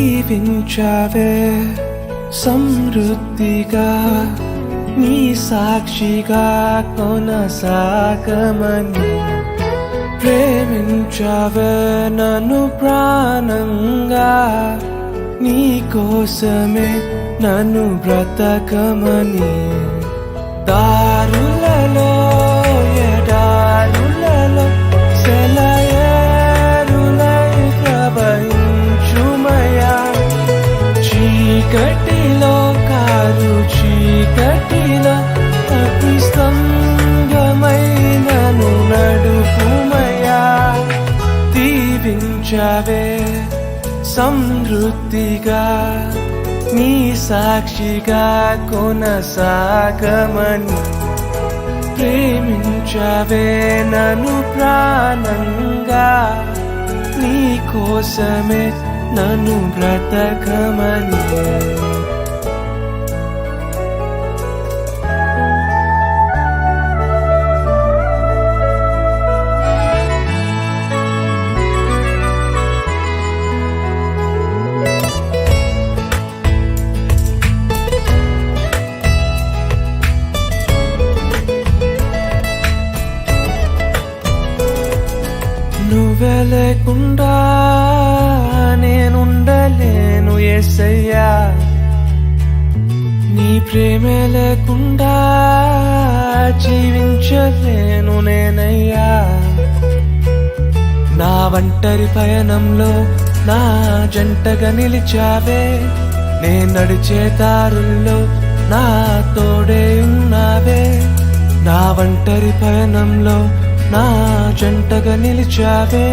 దీవించావే సమృద్ధిగా నీ సాక్షిగా కొనసాగమని ప్రేమించావే నన్ను ప్రాణంగా నీ కోసమే నన్ను బ్రతకమని దారులలో ఎడారులలో సెలయేరులై ప్రవహించుమయా చీకటిలో కారు చీకటిలో అతి స్తంభమైనను నడుపుమయా దీవించావే సమృద్ధిగా నీ సాక్షిగా కొనసాగమని ప్రేమించావే నన్ను ప్రాణంగా నీ కోసమే నన్ను బ్రతకమని నువ్వే లేకుండా నేనుండలేను యేసయ్యా నీ ప్రేమే లేకుండా జీవించలేను నేనయ్యా నా ఒంటరి పయనంలో నా జంటగా నిలిచావే నే నడిచే దారుల్లో నా తోడే ఉన్నావే నా ఒంటరి పయనంలో నా జంటగా నిలిచావే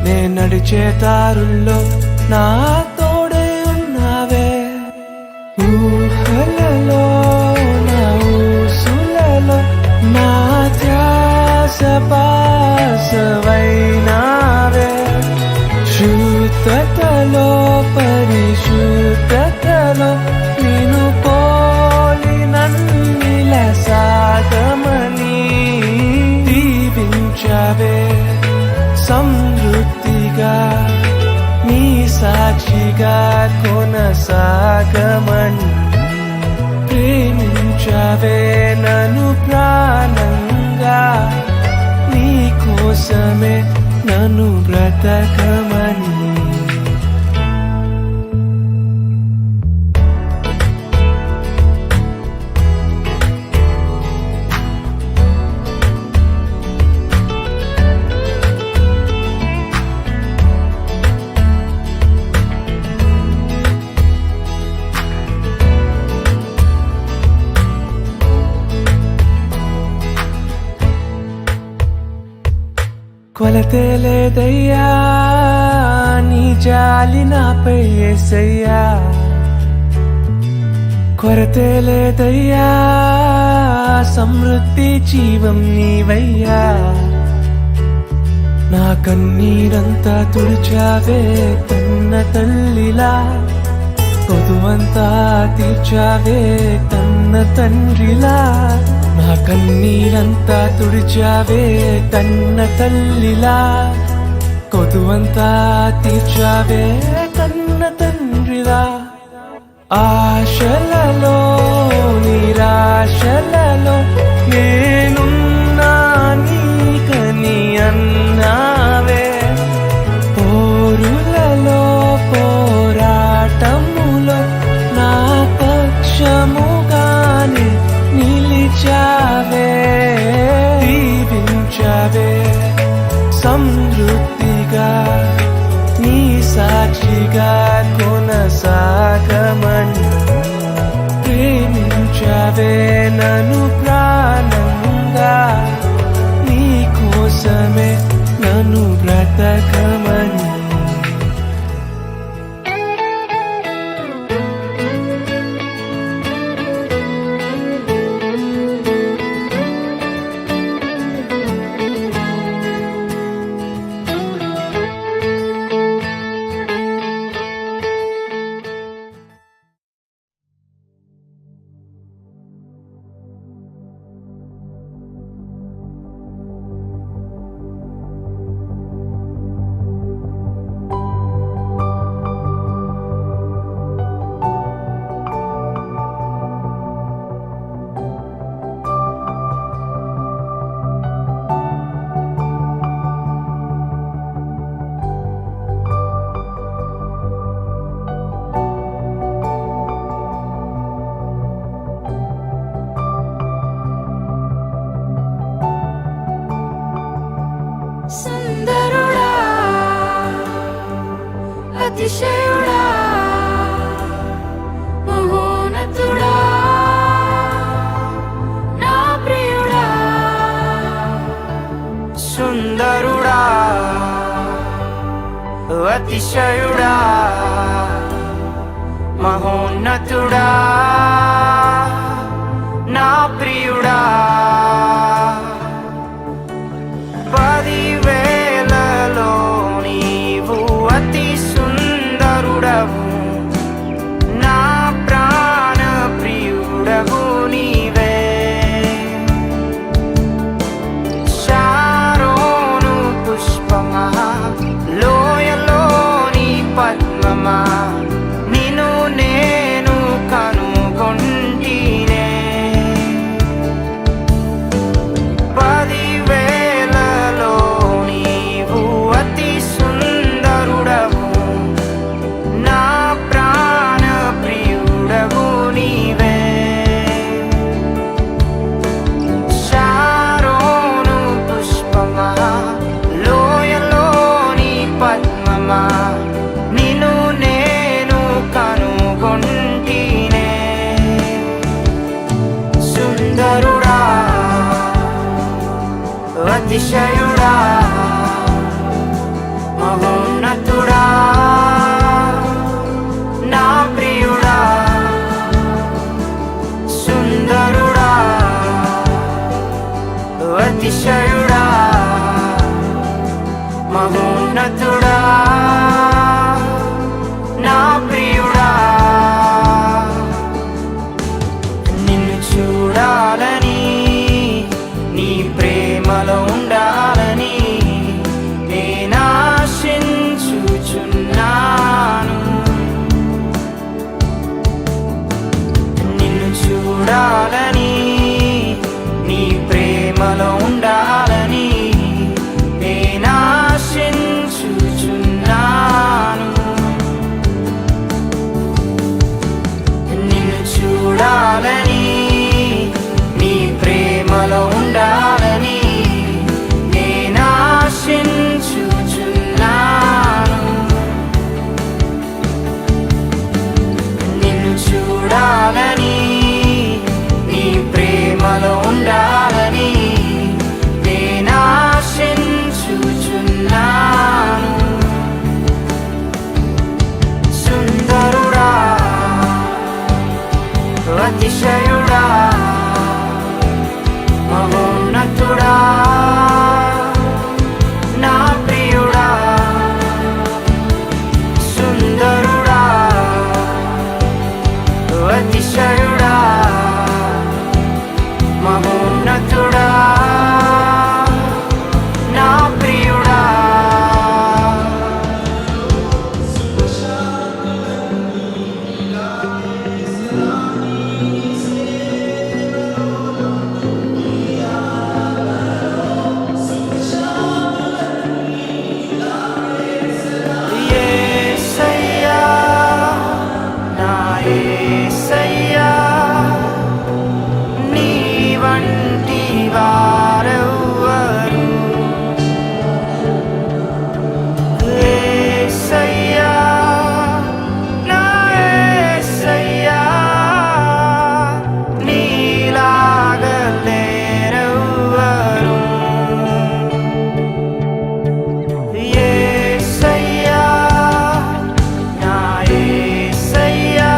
నే నడిచే దారుల్లో నా తోడే ఉన్నావే ఊహలలో నా ఊసులలో నా ధ్యాస పాసవైనావే శుద్ధతలో పరిశుద్ధతలో నిన్ను పోలి నన్నిల సాగమని దీవించావే సమృద్ధిగా నీ సాక్షిగా కొనసాగమని ప్రేమించావే నన్ను ప్రాణంగా నీ కోసమే నన్ను బ్రతకమని కొలతే లేదయ్యా నీ జాలి నాపై యేసయ్యా కొరతే లేదయ్యా సమృద్ధి జీవం నీవయ్యా నా కన్నీరంతా తుడిచావే కన్న తల్లిలా కొదువంతా తీర్చావే కన్న తండ్రిలా నా కన్నీరంతా తుడిచావే కన్న తల్లిలా కొదువంతా తీర్చావే కన్న తండ్రిలా ఆశలలో నిరాశలలో నేనున్నా నీకని అన్నావే పోరులలో పోరాటములో నా పక్షముగానే నిలిచావే దీవించావే సమృద్ధిగా నీ సాక్షిగా కొనసాగమని అతిశయుడా మహోన్నతుడా నా ప్రియుడా 10,000లో నీవు అతి సుందరుడవు నా ప్రాణ ప్రియుడవు నీవే శారోను పుష్పమా లోయలోని పద్మమా నిన్ను నేను కనుగొంటినే 10,000లో నీవు అతి సుందరుడవు నా ప్రాణ ప్రియుడవు నీవే శారోను పుష్పమా లోయలోని పద్మమా నిన్ను నేను కనుగొంటినే సుందరుడా అతిశయుడా మహోన్నతుడా నా ప్రియుడా సుందరుడా అతిశయుడా మహోన్నతుడా నా ప్రియుడా నిన్ను చూడాలని నీ ప్రేమలో ఉండాలని నేను ఆశించుచున్నాను నిన్ను చూడాలని నీ ప్రేమలో ఉండాలని నేను ఆశించుచున్నాను నిన్ను చూడాలని నీ ప్రేమలో ఉండాలని నేను ఆశించుచున్నాను నిన్ను చూడాలని నీ ప్రేమలో ఉండాలని నేను ఆశించుచున్నాను సుందరుడా అతిశయుడా మహోన్నతుడా నా ప్రియుడా సుందరుడా అతిశయుడా మహోన్నతుడా నా ప్రియుడా యేసయ్యా నా యేసయ్యా నీ వంటి వారెవ్వరు యేసయ్యా నా యేసయ్యా నీలాగా లేరెవ్వరు యేసయ్యా నా యేసయ్యా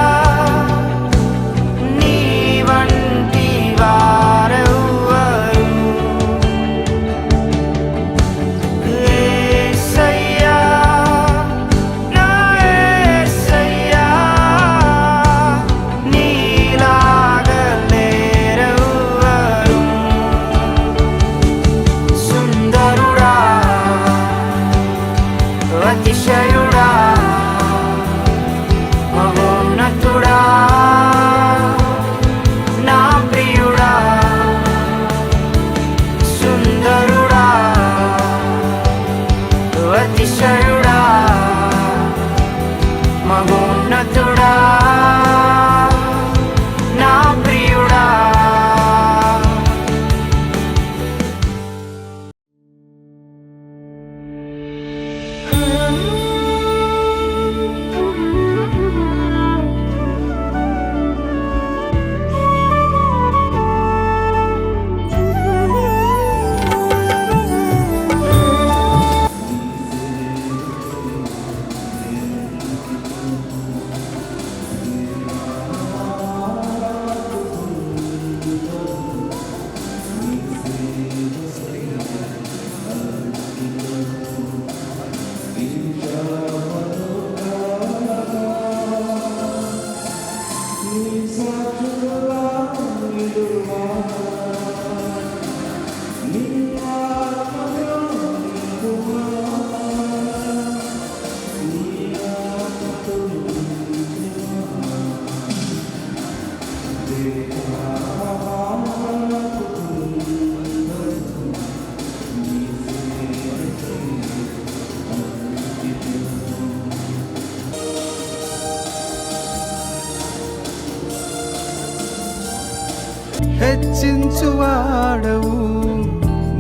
హెచ్చించువాడవు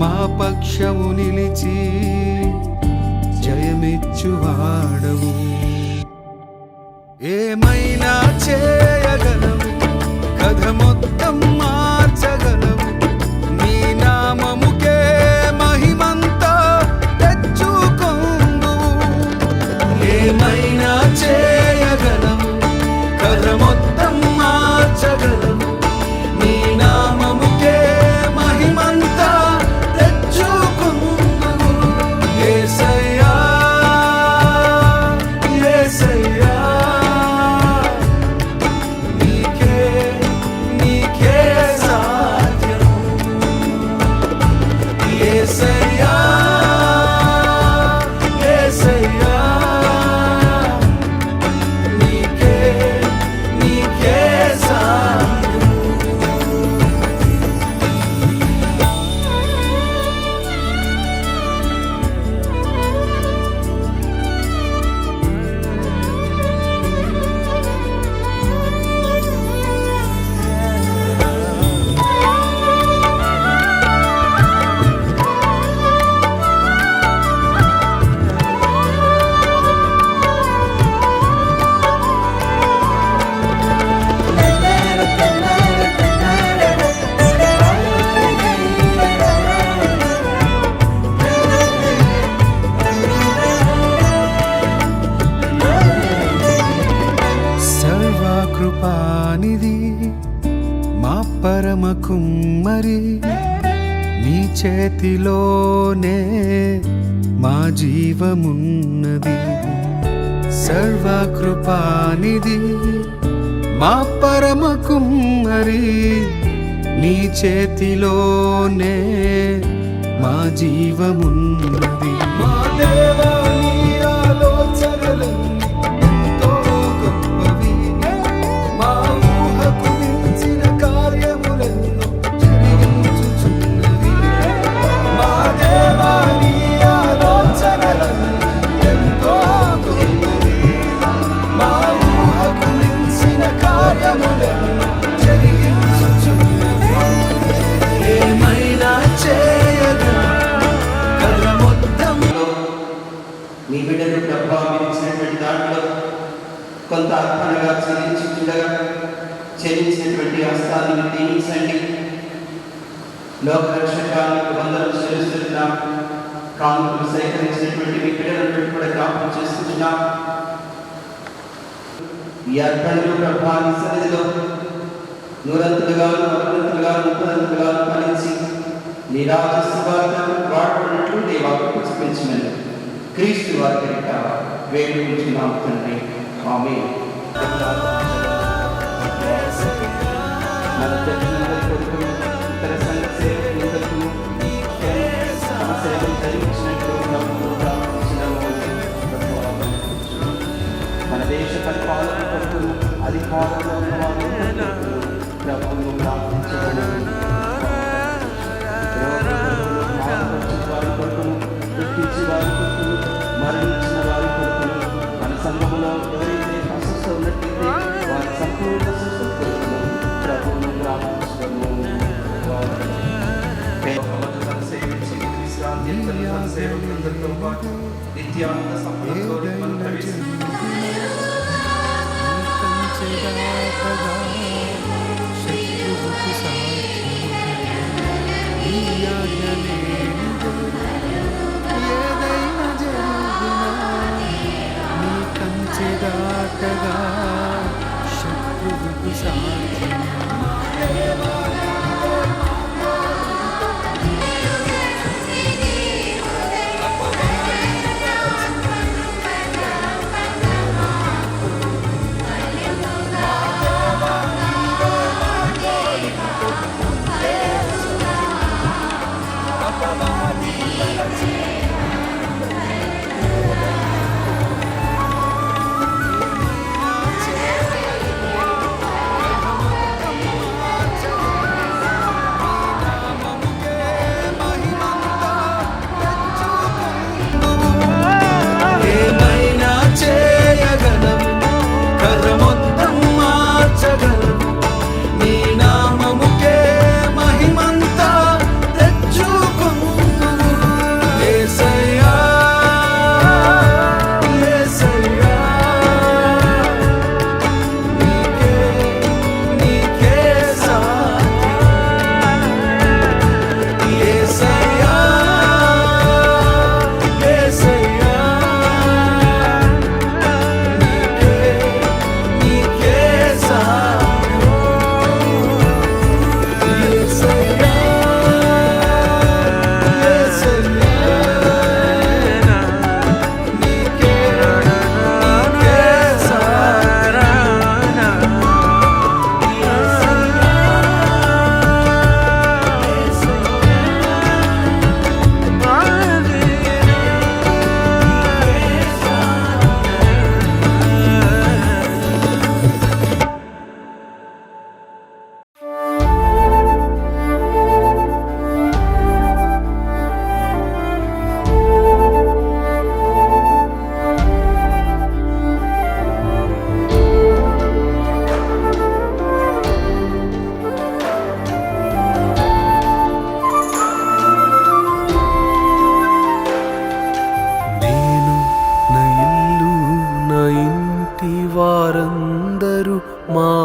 మా పక్షము నిలిచి జయమిచ్చువాడవు. ఏమైనా చేయగలవు, కథ మొత్తం మార్చగలవు. నీ నామముకే మహిమంతా తెచ్చుకొందువు. ఏమైనా చేయగలవు, కథ మొత్తం మార్చగలవు. నీ నామముకే మహిమంతా తెచ్చుకొందువు. యేసయ్యా యేసయ్యా, నీకే నీకే సాధ్యము. యేసయ్యా యేసయ్యా, నీకే నీకే సాధ్యము. సర్వకృపానిధి మా పరమ కుమ్మరి, నీ చేతిలోనే మా జీవమున్నది. సర్వకృపానిధి మా పరమ కుమ్మరి, నీ చేతిలోనే మా జీవమున్నది. మా దేవా, నీ ఆలోచనలన్నీ ఎంతో గొప్పవి. మా ఊహకు మించిన కార్యములెన్నో జరిగించుచున్నవి. మా దేవా, నీ ఆలోచనలన్నీ ఎంతో గొప్పవి. మా ఊహకు మించిన కార్యములెన్నో జరిగించుచున్నవి. ఏమైనా చేయగలవు, కథ మొత్తం. మీ బిడ్డలు ప్రభావం ఇచ్చినటువంటి దాంట్లో కొంత అర్పణగా చెల్లించినటువంటి హస్తాలను దీవించండి. లోకరక్షకానికి వందలు చెల్లిస్తున్నాం. కానుకలు సేకరించినటువంటి మీ బిడ్డలను కూడా జ్ఞాపకం చేసుకుంటున్నాం. ఈ అర్పణలు ప్రభావాన్ని సన్నిధిలో నూరంతులుగా, నూరంతులుగా, ముప్పదంతులుగా ఫలించి నీ రాజస్వార్థం వాడుకున్నట్లు నీ వాక్కు చూపించమని క్రీస్తు వారి పేరిట వేడుకుంటున్నాం తండ్రి. ఆమేన్. మన దర్శనందరి కొరకు ఇతర సంఘ సేవకులకు తమ సేవలు ధరించినట్లు ప్రభువు ప్రార్థించినాము. మన దేశ పరిపాలన కొరకు అధికారంలో ఉన్న వారు ప్రభువును ప్రార్థించబడము. వారి కొరకు, దుఃఖించి వారి కొరకు, మరణించిన వారి కొరకు, మన సంఘములో ఎవరైతే అస్వస్థ ఉన్నట్లయితే వారి సంపూర్ణ స్వస్థత కొరకు ప్రభువును ప్రార్థించడము. సేవించి విశ్రాంతి సేవకులందరితో పాటు నిత్యానంద సంపదతో మనం ప్రవేశిస్తాం. శత్రువుకు సాధ్యము నీ ఆజ్ఞ లేనిదే ఏదైనా జరుగునా. నీ కంచె దాటగా శత్రువుకు సాధ్యము.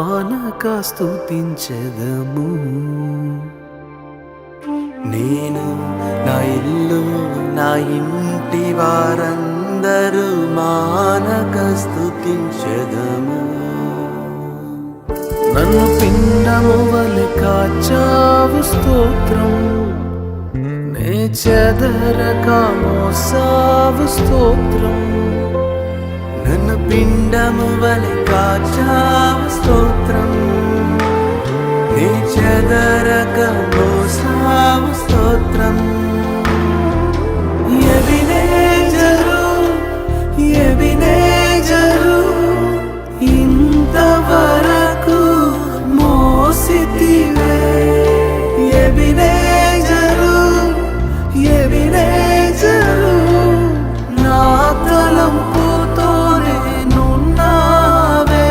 మానక స్తుతించెదము. నేను నా ఇల్లు నా ఇంటి వారందరూ మానక స్తుతించెదము. నన్ను పిండము వలె కాచావు స్తోత్రం, నే చెదరక మోసావు స్తోత్రం. నన్ను పిండము వలె కాచావు స్తోత్రం, నీ చెదరక మోసావు స్తోత్రం. ఎబినేజరు ఎబినేజరు ఇంతవరకు మోసితివే. ఎబినేజరు ఎబినేజరు నా తలంపుతోనే నున్నావే.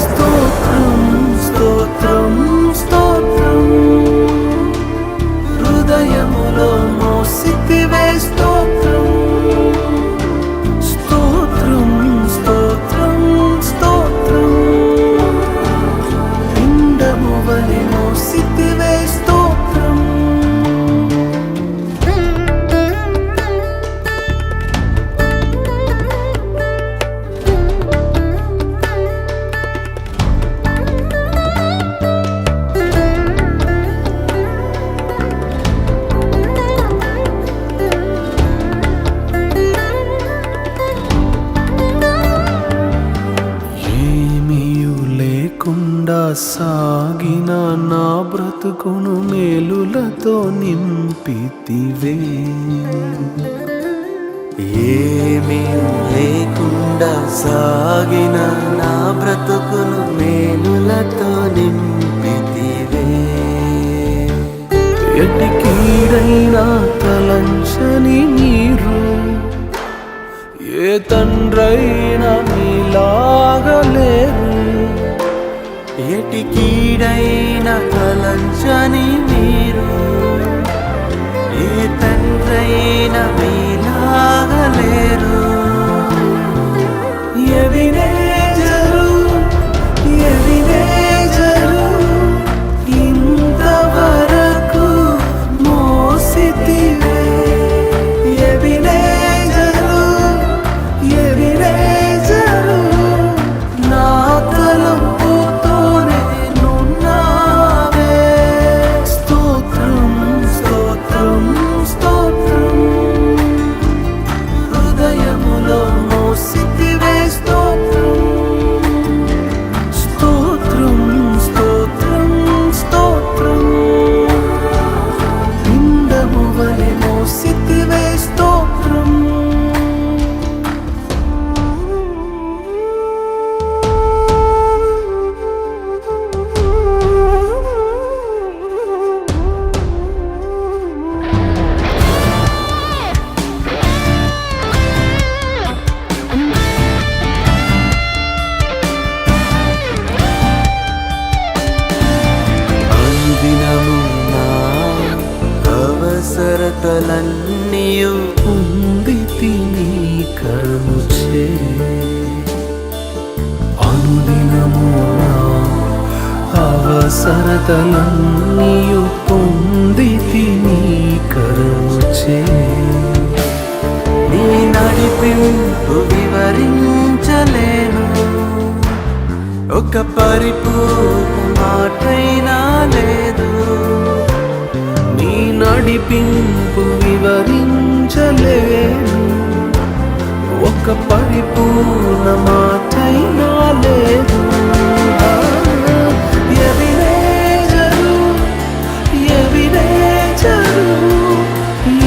స్తోత్రం స్తోత్రం స్తోత్రం, హృదయములో మోసితివే. స్తోత్రం స్తోత్రం స్తోత్రం స్తోత్రం, పిండము వలె మోసితివే. స్తోత్రం ఏమీయు లేకుండా సాగిన నా బ్రతుకును మేలులతో నింపితివే. ఏమీయు లేకుండా సాగిన నా బ్రతుకును మేలులతో నింపితివే. ఎట్టి కీడైనా తలంచని మీరు, ఏ తండ్రైనా మీలాగలేరు. ఎటి కీడైనా తలంచని మీరు, ఏ తండ్రైనా మీలాగలేరు. ఎబినేజరు ఎబినేజరు ఇంతవరకు మోసితివే. ఎబినేజరు ఎబినేజరు నా తలంపుతోనే నున్నావే. స్తోత్రం స్తోత్రం స్తోత్రం, హృదయములో మోసితివే. స్తోత్రం స్తోత్రం స్తోత్రం స్తోత్రం, పిండము వలె మోసితివే. స్తోత్రం అనుదినము నా అవసరతలన్నీయు పొందితి నీ కరుణచే. అనుదినము నా అవసరతలన్నీయు పొందితి నీ కరుణచే. నీ నడిపింపు వివరించలేను, ఒక పరిపూర్ణ మాటైనా లేదు. నీ నడిపింపు వివరించలేను, ఒక పరిపూర్ణ మాటైనా లేదు. ఎబినేజరు ఎబినేజరు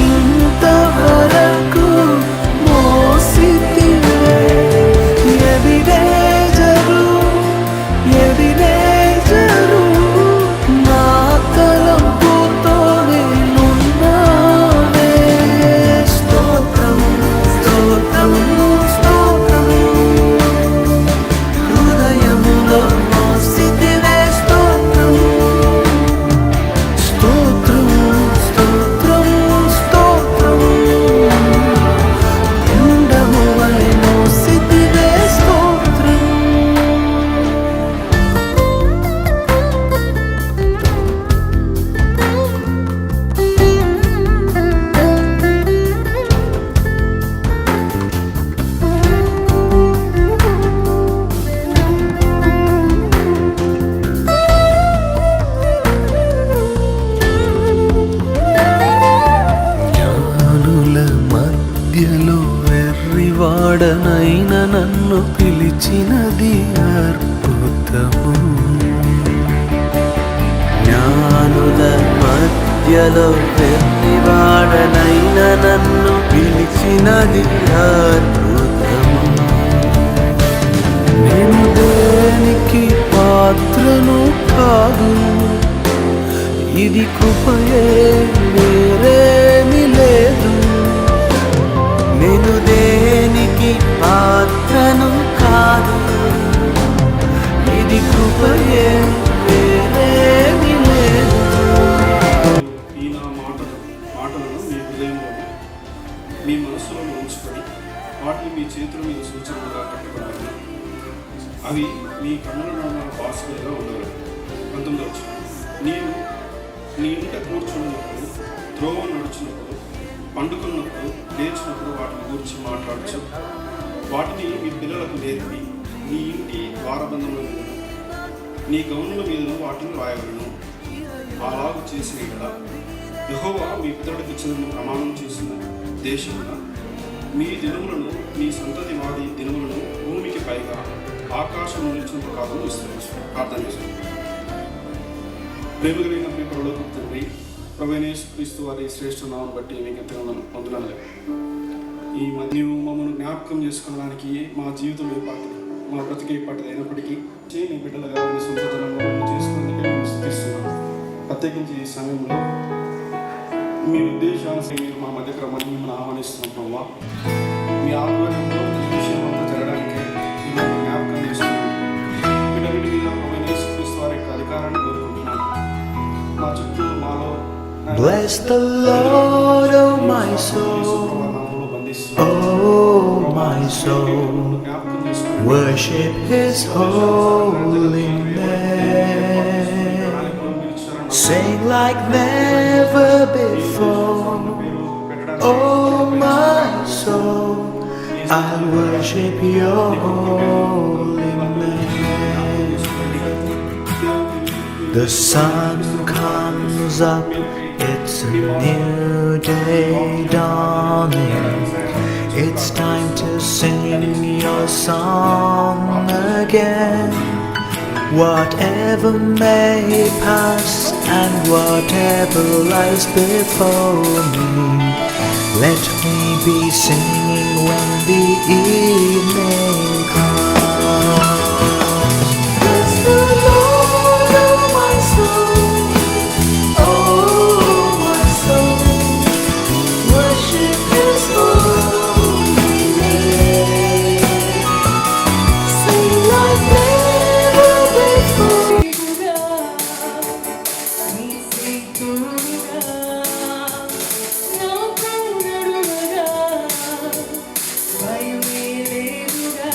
ఇంతవరకు మోసితివే. ఎబినేజరు ఎబినేజరు నా తలంపుతోనే నున్నావే. స్తోత్రం స్తోత్రం స్తోత్రం, హృదయములో పిలిచినది అద్భుతము. జ్ఞానుల మధ్యలో వెర్రివాడనైన నన్ను పిలిచినది అద్భుతము. నేను దేనికి పాత్రను కాదు, ఇది కృపయే వేరేమి లేదు. నేను దేనికి పాత్రను కాదు, ఇది కృపయే వేరేమి లేదు. ఈ నా మాటలను మీ హృదయంలో మీ మనసులో ఉంచుకొని వాటిని మీ చేతుల మీద సూచనలుగా కట్టుకోవాలి. అవి మీ కన్నుల నడుమ బాసులుగా ఉండవు. 19వ వచనం. నీవు నీ ఇంట కూర్చున్నప్పుడు, త్రోవ నడుచున్నప్పుడు, పండుకున్నప్పుడు, లేచినప్పుడు వాటిని గురించి మాట్లాడచ్చు. వాటిని మీ పిల్లలకు నేర్పి నీ ఇంటి ద్వారబంధముల మీదను నీ గౌనుల మీదను వాటిని రాయగలను. అలాగు చేసిన కదా యెహోవా మీ పితరులకు ఇచ్చిన ప్రమాణం చేసిన దేశమున మీ దినములను మీ సంతతి వాడి దినములను భూమికి పైగా ఆకాశం నిలిచిన కాలం ఇస్తారు. ప్రార్థన చేస్తాం. ప్రేమ కలిగిన మీ పరలోకపు తండ్రి, ప్రభువైన యేసుక్రీస్తు వారి శ్రేష్ఠ నామం బట్టి మీకు ఎంతగానో వందనాలు. ఈ మధ్య మమ్మల్ని జ్ఞాపకం చేసుకోవడానికి మా జీవితం ఏర్పాటు, మా బ్రతికే పాటు అయినప్పటికీ నీ బిడ్డలుగా మీ సొంత జనంలో చేసుకునేందుకు మేము స్థుతిస్తున్నాం. ప్రత్యేకించి ఈ సమయంలో మీ ఉద్దేశాన్ని మీరు మా మధ్య క్రమాన్ని మిమ్మల్ని ఆహ్వానిస్తున్నాం. ప్రభావ మీ ఆధ్వర్యంలో ఈ విషయం అంతా జరగడానికి మిమ్మల్ని జ్ఞాపకం చేసుకున్నాం. వీటన్నిటి మీద ప్రభువైన యేసుక్రీస్తు వారి యొక్క అధికారాన్ని కోరుకుంటున్నాం. మా చుట్టూ మాలో Bless the Lord, oh my soul, oh my soul, worship His holy name. Sing like never before, oh my soul, I worship Your holy name. The sun comes up, it's a new day dawning. It's time to sing Your song again. Whatever may pass and whatever lies before me, let me be singing when the evening comes. Bless the Lord, oh my soul, oh my soul, worship His holy name. Sing like never before. భయమే లేదుగా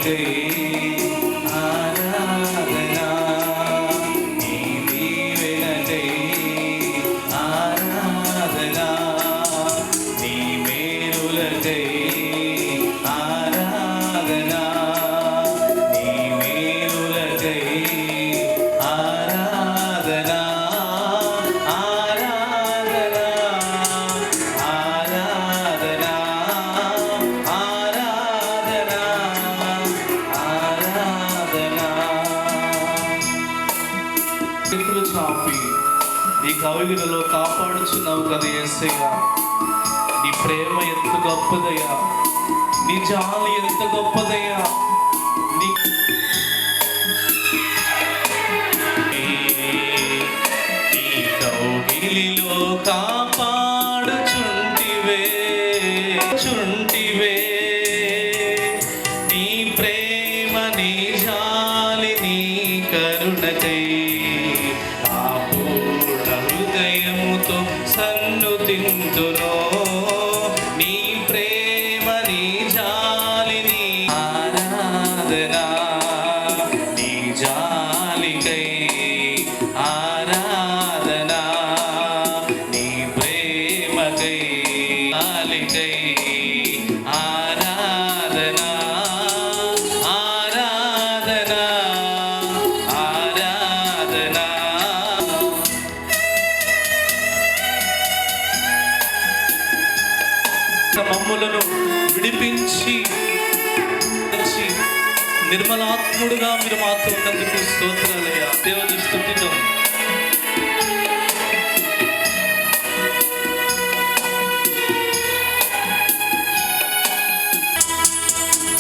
దీవెనకై ఆరాధనా, నీ దీవెనకై ఆరాధనా, నీ మేలులకై ఆరాధనా, నీ మేలులకై ఆరాధనా, ఆరాధనా, ఆరాధనా, ఆరాధనా, ఆరాధనా. చేతులు చాపి నీ కవిగిరిలో కాపాడుచున్నావు కదా యేసయ్యా. నీ ప్రేమ ఎంత గొప్పదయ్యా, నీ జాలి ఎంత గొప్పదయ్యా. నీ కౌగిలిలో కాపాడుచుంటివే చుంటివే, నీ ప్రేమ నీ జాలి నీ కరుణకై ఆ పూర్ణ హృదయముతో సన్నుతింతును. నీ ప్రేమ నీ జాలి నీ ఆరాధనా, నీ జాలికై ఆరాధనా, నీ ప్రేమకై జాలికై ఆరాధనా, ఆరాధనా, ఆరాధనా. మమ్ములను విడిపించి నిర్మలాత్ముడుగా మీరు మాతో ఉన్నందుకు స్తోత్రాలయ్యా. దేవుని స్తుతితో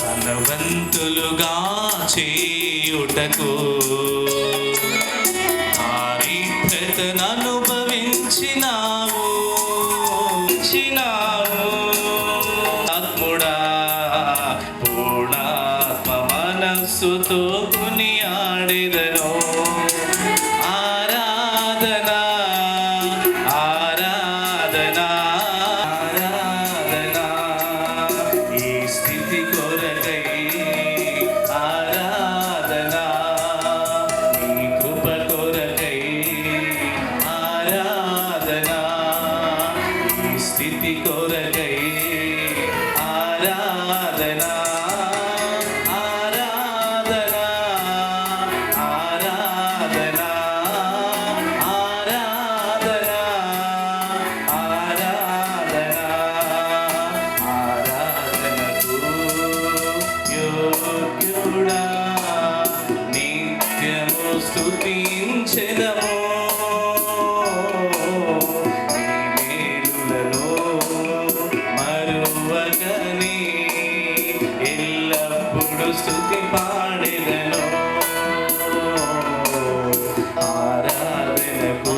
ధనవంతులుగా చేయుటకు చారిత్రతను అనుభవించినావు ఆత్ముడా, పూర్ణాత్మ మనస్సుతో కొనియాడెదను. ఆరాధనా, ఆరాధనా, ఆరాధనా, ఈ స్థితి కొరకై ఆరాధనా, నీ కృప కొరకై ఆరాధనా, ఈ స్థితి కొరకై ఆరాధనా, ఆరాధనా, ఆరాధనా, ఆరాధనా, ఆరాధనా, ఆరాధనకు యోగ్యుడా, నిత్యము స్తుతించెదము. నీ మేలులను మరువకని ఎల్లప్పుడు స్తుతి పాడెదను. ఆరాధనకు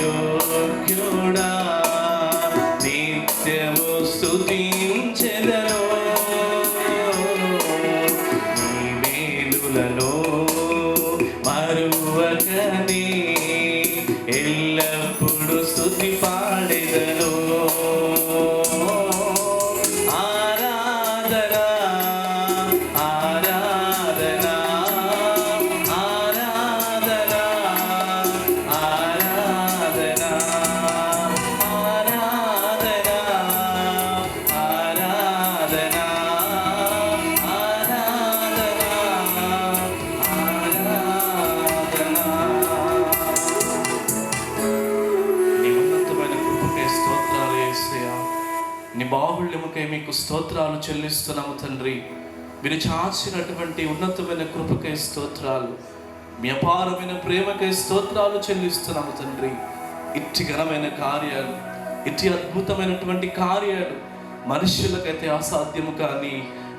యోగ్యుడా, నిత్యము స్తుతించెదను. నీ మేలులను మరువకని ఎల్లప్పుడు స్తుతి పాడెదను. ఆరాధనా, ఆరాధనా, ఆరాధనా, ఆరాధనా, ఆరాధనా, ఆరాధనా, ఆరాధనా, నీ ఉన్నతమైన కృపకై స్తోత్రాలు యేసయ్యా. నీ బాహుళ్యముకై మీకు స్తోత్రాలు చెల్లిస్తున్నాము తండ్రి. మీరు చాచినటువంటి ఉన్నతమైన కృపకై స్తోత్రాలు, మీ అపారమైన ప్రేమకై స్తోత్రాలు చెల్లిస్తున్నాము తండ్రి. ఇట్టి ఘనమైన కార్యాలు, ఇట్టి అద్భుతమైనటువంటి కార్యాలు మనుష్యులకైతే అసాధ్యము, కానీ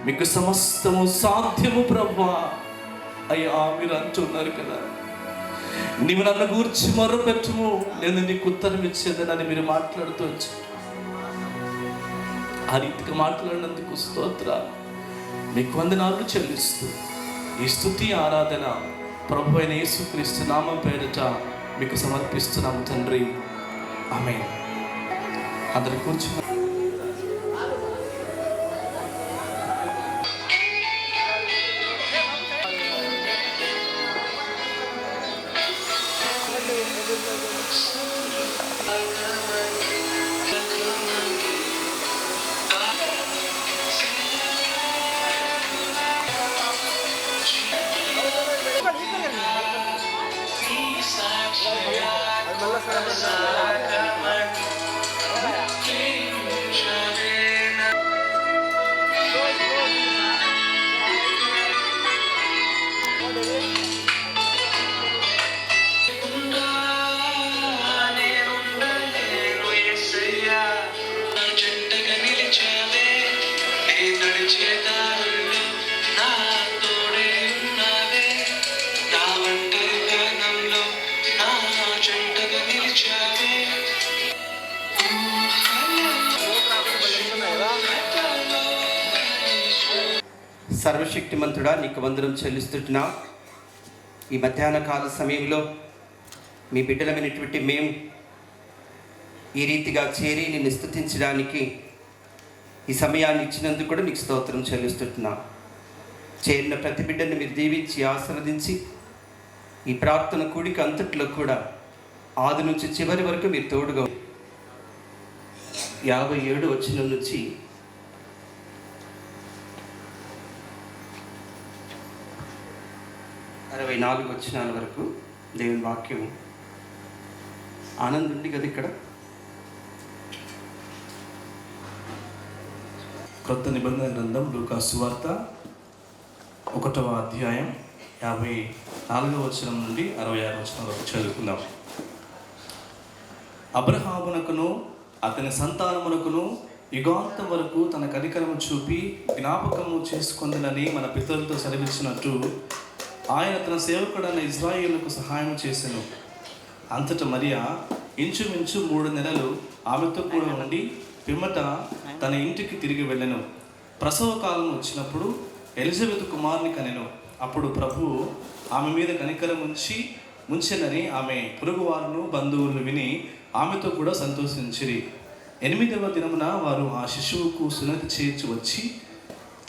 మీకు సమస్తము సాధ్యము ప్రభువా. అయ్యా, మీరు అంటున్నారు కదా, నీవు నన్ను గూర్చి మొర్రపెట్టుము, నేను నీకు ఉత్తరం ఇచ్చేదనని మీరు మాట్లాడుతూ వచ్చారు. ఆ రీతిగా మాట్లాడినందుకు స్తోత్రాలు, మీకు వందనాలు చెల్లిస్తూ ఈ స్తుతి ఆరాధన ప్రభు అయిన యేసుక్రీస్తు నామం పేరిట మీకు సమర్పిస్తున్నాము తండ్రి. ఆమేన్. అందరూ కూర్చున్నారు. సర్వశక్తిమంతుడా, నీకు వందనం చెల్లిస్తున్నా. ఈ మధ్యాహ్న కాల సమయంలో మీ బిడ్డలమైనటువంటి మేము ఈ రీతిగా చేరి నిన్ను స్తుతించడానికి ఈ సమయాన్ని ఇచ్చినందుకు కూడా నీకు స్తోత్రం చెల్లిస్తున్నా. చేరిన ప్రతి బిడ్డని మీరు దీవించి ఆశీర్వదించి ఈ ప్రార్థన కూడిక అంతట్లో కూడా ఆది నుంచి చివరి వరకు మీరు తోడుగా 57 వచనం నుంచి 64 వచనాల వరకు దేవుని వాక్యం. ఆనందం ఉంది కదా ఇక్కడ. క్రొత్త నిబంధన గ్రంథం లూకా సువార్త 1వ అధ్యాయం 54వ వచనం నుండి 66వ వచనం వరకు చదువుకుందాం. అబ్రహామునకును అతని సంతానమునకును యుగాంతం వరకు తన కనికరము చూపి జ్ఞాపకము చేసుకొందనని మన పితరులతో సెలవిచ్చినట్టు ఆయన తన సేవకుడైన ఇజ్రాయేలుకు సహాయం చేసెను. అంతటా మరియా ఇంచుమించు 3 నెలలు ఆమెతో కూడా ఉండి పిమ్మట తన ఇంటికి తిరిగి వెళ్ళెను. ప్రసవ కాలం వచ్చినప్పుడు ఎలిజబెత్ కుమారుని కనెను. అప్పుడు ప్రభువు ఆమె మీద కనికరం ముంచెనని ఆమె పొరుగువారును బంధువులను విని ఆమెతో కూడా సంతోషించిరి. 8వ దినమున వారు ఆ శిశువుకు సున్నతి చేర్చి వచ్చి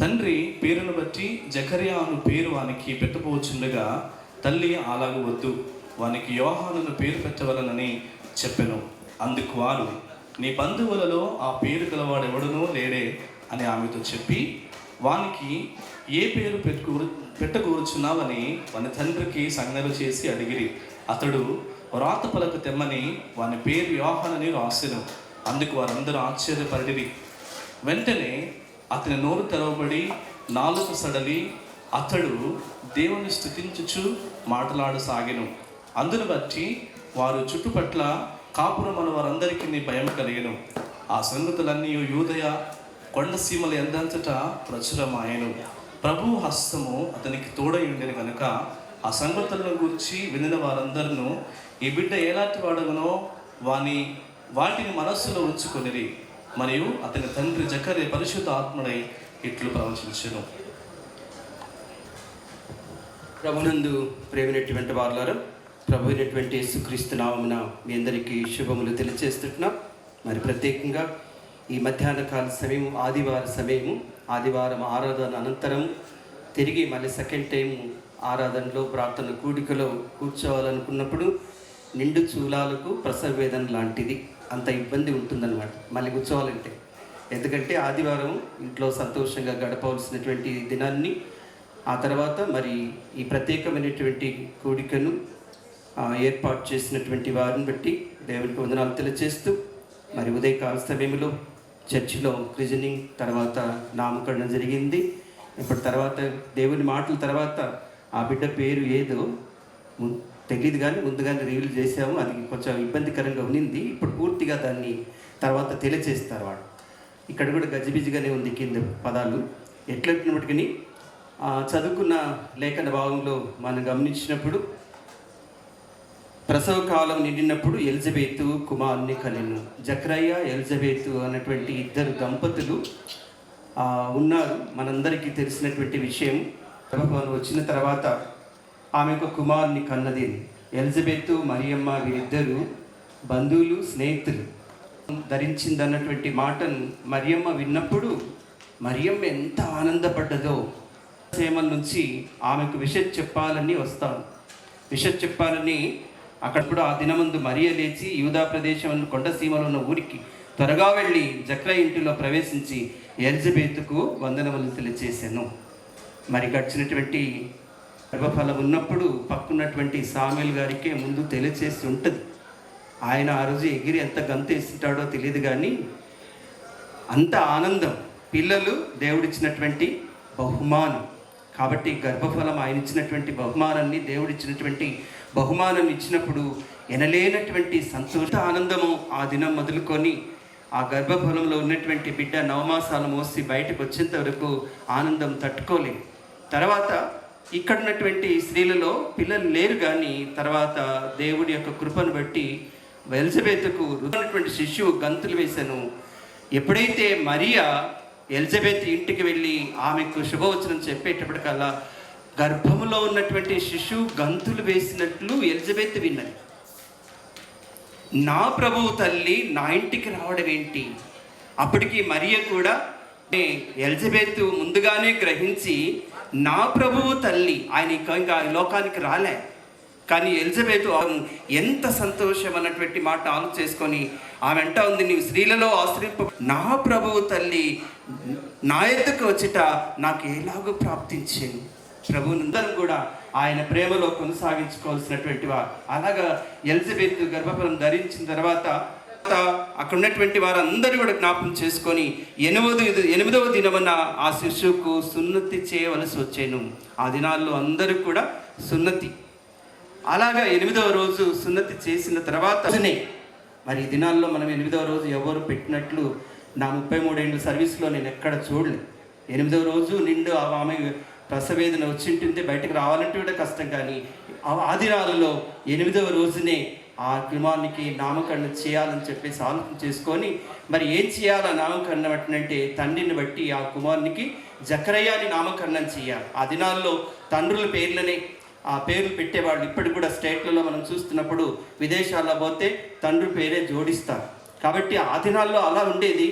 తండ్రి పేరును బట్టి జకర్యా అను పేరు వానికి పెట్టబోచుండగా తల్లి అలాగు వద్దు, వానికి యోహానును పేరు పెట్టవలనని చెప్పెను. అందుకు వారు, నీ బంధువులలో ఆ పేరు గలవాడెవడనూ లేడే అని ఆమెతో చెప్పి వానికి ఏ పేరు పెట్టకూర్చున్నావని వాని తండ్రికి సంజ్ఞలు చేసి అడిగిరి. అతడు వ్రాత పలక తెమ్మని వాని పేరు యోహానని రాసెను. అందుకు వారందరూ ఆశ్చర్యపడిరి. వెంటనే అతని నోరు తెరవబడి నాలుక సడలి అతడు దేవుని స్తుతించుచు మాట్లాడసాగెను. అందును బట్టి వారు చుట్టుపట్ల కాపురమున వారందరికీ భయం కలిగెను. ఆ సంగతులన్నీ యూదయ కొండసీమల ఎందంతటా ప్రచురమాయెను. ప్రభు హస్తము అతనికి తోడై ఉండెను కనుక ఆ సంగతులను గురించి వినిన వారందరూ ఈ బిడ్డ ఎలాంటి వాడగనో వాటిని మనస్సులో ఉంచుకొనిరి. మరియు అతని తండ్రి జకర్యా పరిశుద్ధ ఆత్ముడై ఇట్లు ప్రవచించెను. ప్రభునందు ప్రేమైనటువంటి వారులారా, ప్రభు అయినటువంటి యేసుక్రీస్తు నామమున మీ అందరికీ శుభములు తెలియజేస్తున్నాం. మరి ప్రత్యేకంగా ఈ మధ్యాహ్న కాల సమయం ఆదివారం ఆరాధన అనంతరం తిరిగి మళ్ళీ సెకండ్ టైం ఆరాధనలో ప్రార్థన కూడికలో కూర్చోవాలనుకున్నప్పుడు నిండు చూలాలకు ప్రసవ వేదన లాంటిది అంత ఇబ్బంది ఉంటుందన్నమాట మళ్ళీ కూర్చోవాలంటే. ఎందుకంటే ఆదివారం ఇంట్లో సంతోషంగా గడపవలసినటువంటి దినాన్ని, ఆ తర్వాత మరి ఈ ప్రత్యేకమైనటువంటి కూడికను ఏర్పాటు చేసినటువంటి వారిని బట్టి దేవునికి వందనాలు తెలియజేస్తూ, మరి ఉదయకాల సమయంలో చర్చిలో క్రిజనింగ్ తర్వాత నామకరణం జరిగింది. ఇప్పుడు తర్వాత దేవుని మాటల తర్వాత ఆ బిడ్డ పేరు ఏదో తెలియదు కానీ ముందుగానే రివీల్ చేసాము. అది కొంచెం ఇబ్బందికరంగా ఉన్నింది. ఇప్పుడు పూర్తిగా దాన్ని తర్వాత తెలియజేస్తారు వాడు. ఇక్కడ కూడా గజిబిజిగానే ఉంది కింద పదాలు. ఎట్లయినప్పటికీ చదువుకున్న లేఖన భాగంలో మనం గమనించినప్పుడు ప్రసవ కాలం నిండినప్పుడు ఎలిజబెతు కుమారుని కనెను. జకర్యా ఎలిజబెతు అన్నటువంటి 2 దంపతులు ఉన్నారు. మనందరికీ తెలిసినటువంటి విషయం. వచ్చిన తర్వాత ఆమెకు కుమారుని కన్నది. ఎలిజబెతు మరియమ్మ వీరిద్దరూ బంధువులు, స్నేహితులు. ధరించిందన్నటువంటి మాటను మరియమ్మ విన్నప్పుడు మరియమ్మ ఎంత ఆనందపడ్డదో. సేమల నుంచి ఆమెకు విషయం చెప్పాలని వస్తాను. విషయం చెప్పాలని అక్కడప్పుడు ఆ దినమందు మరియ లేచి యూదా ప్రదేశం కొండసీమలో ఉన్న ఊరికి త్వరగా వెళ్ళి జకర్యా ఇంటిలో ప్రవేశించి ఎలిజబెతుకు వందనములు తెలియచేశాను. మరి గడిచినటువంటి గర్భఫలం ఉన్నప్పుడు పక్కున్నటువంటి సాముయేలు గారికే ముందు తెలియచేసి ఉంటుంది. ఆయన ఆ రోజు ఎగిరి ఎంత గంతు వేస్తుంటాడో తెలియదు, కానీ అంత ఆనందం. పిల్లలు దేవుడిచ్చినటువంటి బహుమానం కాబట్టి గర్భఫలం ఆయన ఇచ్చినటువంటి బహుమానాన్ని, దేవుడిచ్చినటువంటి బహుమానం ఇచ్చినప్పుడు ఎనలేనటువంటి సంతోష ఆనందము ఆ దినం మొదలుకొని ఆ గర్భఫలంలో ఉన్నటువంటి బిడ్డ 9 మాసాలు మోసి బయటకు వచ్చేంత వరకు ఆనందం తట్టుకోలేము. తర్వాత ఇక్కడ ఉన్నటువంటి స్త్రీలలో పిల్లలు లేరు, కానీ తర్వాత దేవుడి యొక్క కృపను బట్టి ఎలిజబెత్కు రున్నటువంటి శిశువు గంతులు వేశాను. ఎప్పుడైతే మరియా ఎలిజబెత్ ఇంటికి వెళ్ళి ఆమెకు శుభవచనం చెప్పేటప్పటికల్లా గర్భములో ఉన్నటువంటి శిశువు గంతులు వేసినట్లు ఎలిజబెత్ విన్నది. నా ప్రభువు తల్లి నా ఇంటికి రావడం ఏంటి? అప్పటికి మరియ కూడా ఎలిజబెత్ ముందుగానే గ్రహించి నా ప్రభువు తల్లి ఆయన ఇంకా లోకానికి రాలే, కానీ ఎలిజబెత్ ఎంత సంతోషం అన్నటువంటి మాట ఆలోచన చేసుకొని ఆమె అంటా ఉంది, నీవు స్త్రీలలో ఆశ్రయింప నా ప్రభువు తల్లి నా ఎద్దుకు వచ్చుట నాకు ఎలాగో ప్రాప్తించాను. ప్రభువునందరం కూడా ఆయన ప్రేమలో కొనసాగించుకోవాల్సినటువంటి వారు. అలాగా ఎలిజబెత్ గర్భఫలం ధరించిన తర్వాత అక్కడ ఉన్నటువంటి వారందరూ కూడా జ్ఞాపకం చేసుకొని 8వ దినమున ఆ శిశువుకు సున్నతి చేయవలసి వచ్చాను. ఆ దినాల్లో అందరూ కూడా సున్నతి. అలాగా 8వ రోజు సున్నతి చేసిన తర్వాత మరి ఈ దినాల్లో మనం 8వ రోజు ఎవరు పెట్టినట్లు నా 33 ఏళ్ళ సర్వీస్లో నేను ఎక్కడ చూడలేదు. 8వ రోజు నిండు ఆమె ప్రసవేదన వచ్చింటుంది, బయటకు రావాలంటే కూడా కష్టం, కానీ ఆ దినాలలో 8వ రోజునే ఆ కుమారునికి నామకరణం చేయాలని చెప్పేసి ఆలోచన చేసుకొని మరి ఏం చేయాలా నామకరణం అంటే తండ్రిని బట్టి ఆ కుమారునికి జకరయ్యని నామకరణం చేయాలి. ఆ దినాల్లో తండ్రుల పేర్లనే ఆ పేర్లు పెట్టేవాళ్ళు. ఇప్పటికి కూడా స్టేట్లలో మనం చూస్తున్నప్పుడు విదేశాల్లో పోతే తండ్రి పేరే జోడిస్తారు. కాబట్టి ఆ దినాల్లో అలా ఉండేది.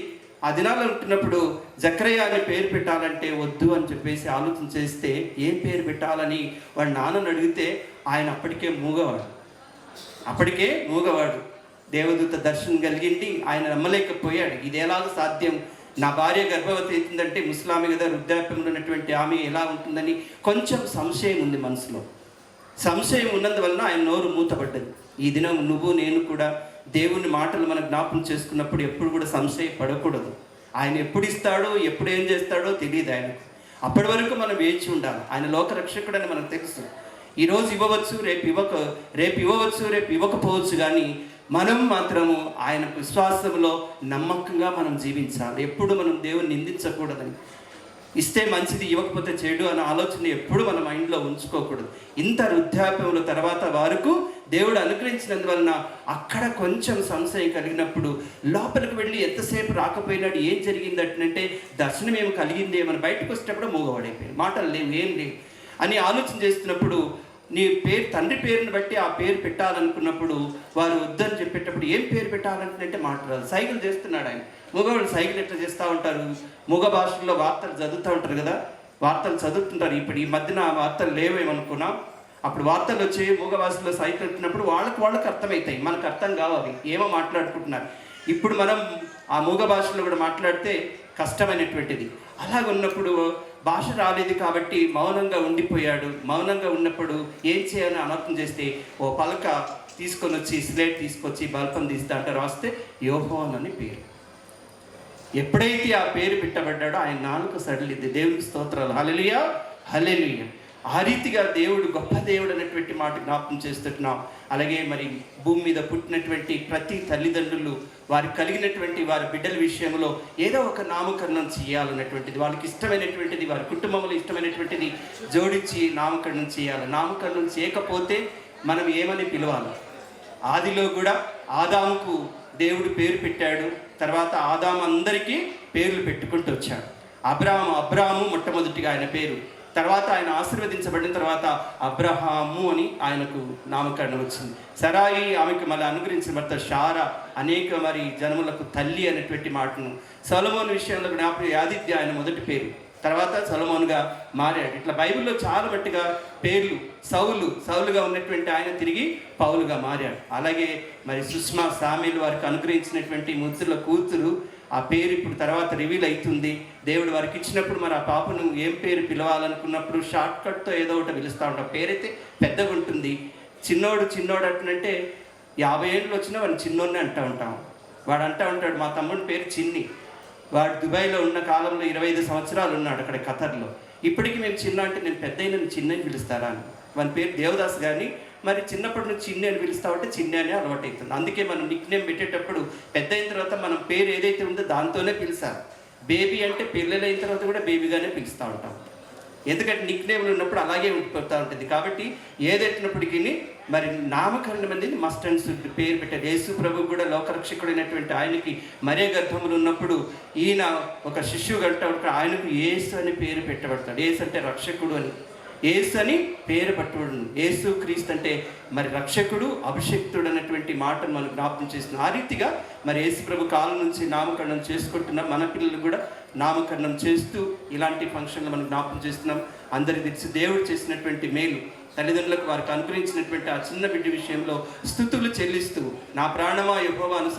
ఆ దినాల్లో ఉంటున్నప్పుడు జకరయ్య అనే పేరు పెట్టాలంటే వద్దు అని చెప్పేసి ఆలోచన చేస్తే ఏం పేరు పెట్టాలని వాడు నాన్నని అడిగితే ఆయన అప్పటికే మూగవాడు. దేవదూత దర్శనం కలిగింది, ఆయన నమ్మలేకపోయాడు. ఇది ఎలాగో సాధ్యం, నా భార్య గర్భవతి అవుతుందంటే ముసలామె కదా, వృద్ధాప్యంలో ఉన్నటువంటి ఆమె ఎలా ఉంటుందని కొంచెం సంశయం ఉంది మనసులో. సంశయం ఉన్నందువలన ఆయన నోరు మూతపడ్డది. ఈ దినం నువ్వు నేను కూడా దేవుని మాటలు మనం జ్ఞాపకం చేసుకున్నప్పుడు ఎప్పుడు కూడా సంశయపడకూడదు. ఆయన ఎప్పుడు ఇస్తాడో ఎప్పుడు ఏం చేస్తాడో తెలియదు ఆయనకు. అప్పటి వరకు మనం వేచి ఉండాలి. ఆయన లోకరక్షకుడని మనకు తెలుసు. ఈరోజు ఇవ్వవచ్చు, రేపు ఇవ్వకపోవచ్చు, కానీ మనం మాత్రము ఆయన విశ్వాసంలో నమ్మకంగా మనం జీవించాలి. ఎప్పుడు మనం దేవుని నిందించకూడదని, ఇస్తే మంచిది ఇవ్వకపోతే చెడు అనే ఆలోచన ఎప్పుడు మన మైండ్లో ఉంచుకోకూడదు. ఇంత వృద్ధాప్యముల తర్వాత వరకు దేవుడు అనుగ్రహించినందువలన అక్కడ కొంచెం సంశయం కలిగినప్పుడు లోపలికి వెళ్ళి ఎంతసేపు రాకపోయినాడు, ఏం జరిగిందంటే దర్శనం ఏమి కలిగింది, మన బయటకు వచ్చేటప్పుడు మూగవాడైపోయాడు, మాటలు లేవు, ఏం లేవు అని ఆలోచన చేస్తున్నప్పుడు నీ పేరు తండ్రి పేరుని బట్టి ఆ పేరు పెట్టాలనుకున్నప్పుడు వారు వద్దని చెప్పేటప్పుడు ఏం పేరు పెట్టాలంటే మాట్లాడాలి. సైకిల్ చేస్తున్నాడు ఆయన. మగవాళ్ళు సైకిల్ ఎట్లా చేస్తూ ఉంటారు, మూగ భాషల్లో వార్తలు చదువుతూ ఉంటారు కదా, వార్తలు చదువుతుంటారు. ఇప్పుడు ఈ మధ్యన ఆ వార్తలు లేవేమనుకున్నాం. అప్పుడు వార్తలు వచ్చి మూగ భాషలో సైకిల్ ఎత్తినప్పుడు వాళ్ళకి అర్థమవుతాయి, మనకు అర్థం కావాలి ఏమో మాట్లాడుకుంటున్నారు. ఇప్పుడు మనం ఆ మూగ భాషలో కూడా మాట్లాడితే కష్టమైనటువంటిది. అలాగున్నప్పుడు భాష రాలేదు కాబట్టి మౌనంగా ఉండిపోయాడు. మౌనంగా ఉన్నప్పుడు ఏం చేయాలని ఆలోచన చేస్తే ఓ పలక తీసుకొని వచ్చి స్లేట్ తీసుకొచ్చి బల్పం తీస్తా అంటే రాస్తే యోహోన్ అని పేరు. ఎప్పుడైతే ఆ పేరు పెట్టబడ్డాడో ఆయన నాలుక సడలింది. దేవునికి స్తోత్రాలు, హల్లెలూయా హల్లెలూయా. ఆ రీతిగా దేవుడు గొప్ప దేవుడు అనేటువంటి మాట జ్ఞాపకం చేస్తున్నాం. అలాగే మరి భూమి మీద పుట్టినటువంటి ప్రతి తల్లిదండ్రులు వారికి కలిగినటువంటి వారి బిడ్డల విషయంలో ఏదో ఒక నామకరణం చేయాలన్నటువంటిది, వాళ్ళకి ఇష్టమైనటువంటిది, వారి కుటుంబంలో ఇష్టమైనటువంటిది జోడించి నామకరణం చేయాలి. నామకరణం చేయకపోతే మనం ఏమని పిలవాలి? ఆదిలో కూడా ఆదాముకు దేవుడు పేరు పెట్టాడు. తర్వాత ఆదాము అందరికీ పేర్లు పెట్టుకుంటూ వచ్చాడు. అబ్రాహాము మొట్టమొదటిగా ఆయన పేరు. తర్వాత ఆయన ఆశీర్వదించబడిన తర్వాత అబ్రహాము అని ఆయనకు నామకరణం వచ్చింది. సరాయి ఆమెకు మళ్ళీ అనుగ్రహించిన భర్త షారా, అనేక మరి జనములకు తల్లి అనేటువంటి మాటను. సొలొమోను విషయంలో జ్ఞాపకం యాదిత్య ఆయన మొదటి పేరు, తర్వాత సొలొమోనుగా మారాడు. ఇట్లా బైబిల్లో చాలా మట్టుగా పేర్లు సౌలుగా ఉన్నటువంటి ఆయన తిరిగి పౌలుగా మారాడు. అలాగే మరి సుష్మా సామేలు వారికి అనుగ్రహించినటువంటి ముద్దుల కూతురు, ఆ పేరు ఇప్పుడు తర్వాత రివీల్ అవుతుంది. దేవుడు వారికి ఇచ్చినప్పుడు మరి ఆ పాపను ఏం పేరు పిలవాలనుకున్నప్పుడు షార్ట్ కట్తో ఏదో ఒకటి పిలుస్తూ ఉంటాం. పేరైతే పెద్దగా ఉంటుంది. చిన్నోడు అట్లంటే 50 ఏళ్ళు వచ్చినా వాడిని చిన్నోడిని అంటూ ఉంటాం. వాడు అంటూ ఉంటాడు, మా తమ్ముడి పేరు చిన్ని, వాడు దుబాయ్లో ఉన్న కాలంలో 25 సంవత్సరాలు ఉన్నాడు అక్కడ ఖతర్లో. ఇప్పటికీ మేము చిన్న అంటే నేను పెద్ద అయిన చిన్న అని పిలుస్తారా అని. వాని పేరు దేవదాస్, కానీ మరి చిన్నప్పటి నుంచి చిన్ని అని పిలుస్తామంటే చిన్ని అనే అలవాటు అవుతుంది. అందుకే మనం నిక్ నేమ్ పెట్టేటప్పుడు పెద్ద అయిన తర్వాత మనం పేరు ఏదైతే ఉందో దాంతోనే పిలిచాలి. బేబీ అంటే పిల్లలైన తర్వాత కూడా బేబీగానే పిలుస్తూ ఉంటాం, ఎందుకంటే నిక్ నేమ్లు ఉన్నప్పుడు అలాగే ఉండిపోతూ ఉంటుంది. కాబట్టి ఏదైనప్పటికీ మరి నామకరణం అనేది మస్ట్ అండ్ షుడ్ పేరు పెట్టారు. యేసు ప్రభు కూడా లోకరక్షకుడైనటువంటి ఆయనకి మరే గర్భములు ఉన్నప్పుడు ఈయన ఒక శిశువు గంట ఆయనకు యేసు అని పేరు పెట్టబడతాడు. యేసు అంటే రక్షకుడు అని, యేసు అని పేరు పట్టుబడు. యేసు క్రీస్తు అంటే మరి రక్షకుడు, అభిషక్తుడు అనేటువంటి మాటను మనం జ్ఞాపకం చేస్తున్నాం. ఆ రీతిగా మరి యేసు ప్రభు కాలం నుంచి నామకరణం చేసుకుంటున్న మన పిల్లలు కూడా నామకరణం చేస్తూ ఇలాంటి ఫంక్షన్లు మనం జ్ఞాపకం చేస్తున్నాం. అందరికీ తెలిసి దేవుడు చేసినటువంటి మేలు, తల్లిదండ్రులకు వారికి అనుగ్రహించినటువంటి ఆ చిన్న బిడ్డ విషయంలో స్తుతులు చెల్లిస్తూ నా ప్రాణమా యెహోవాను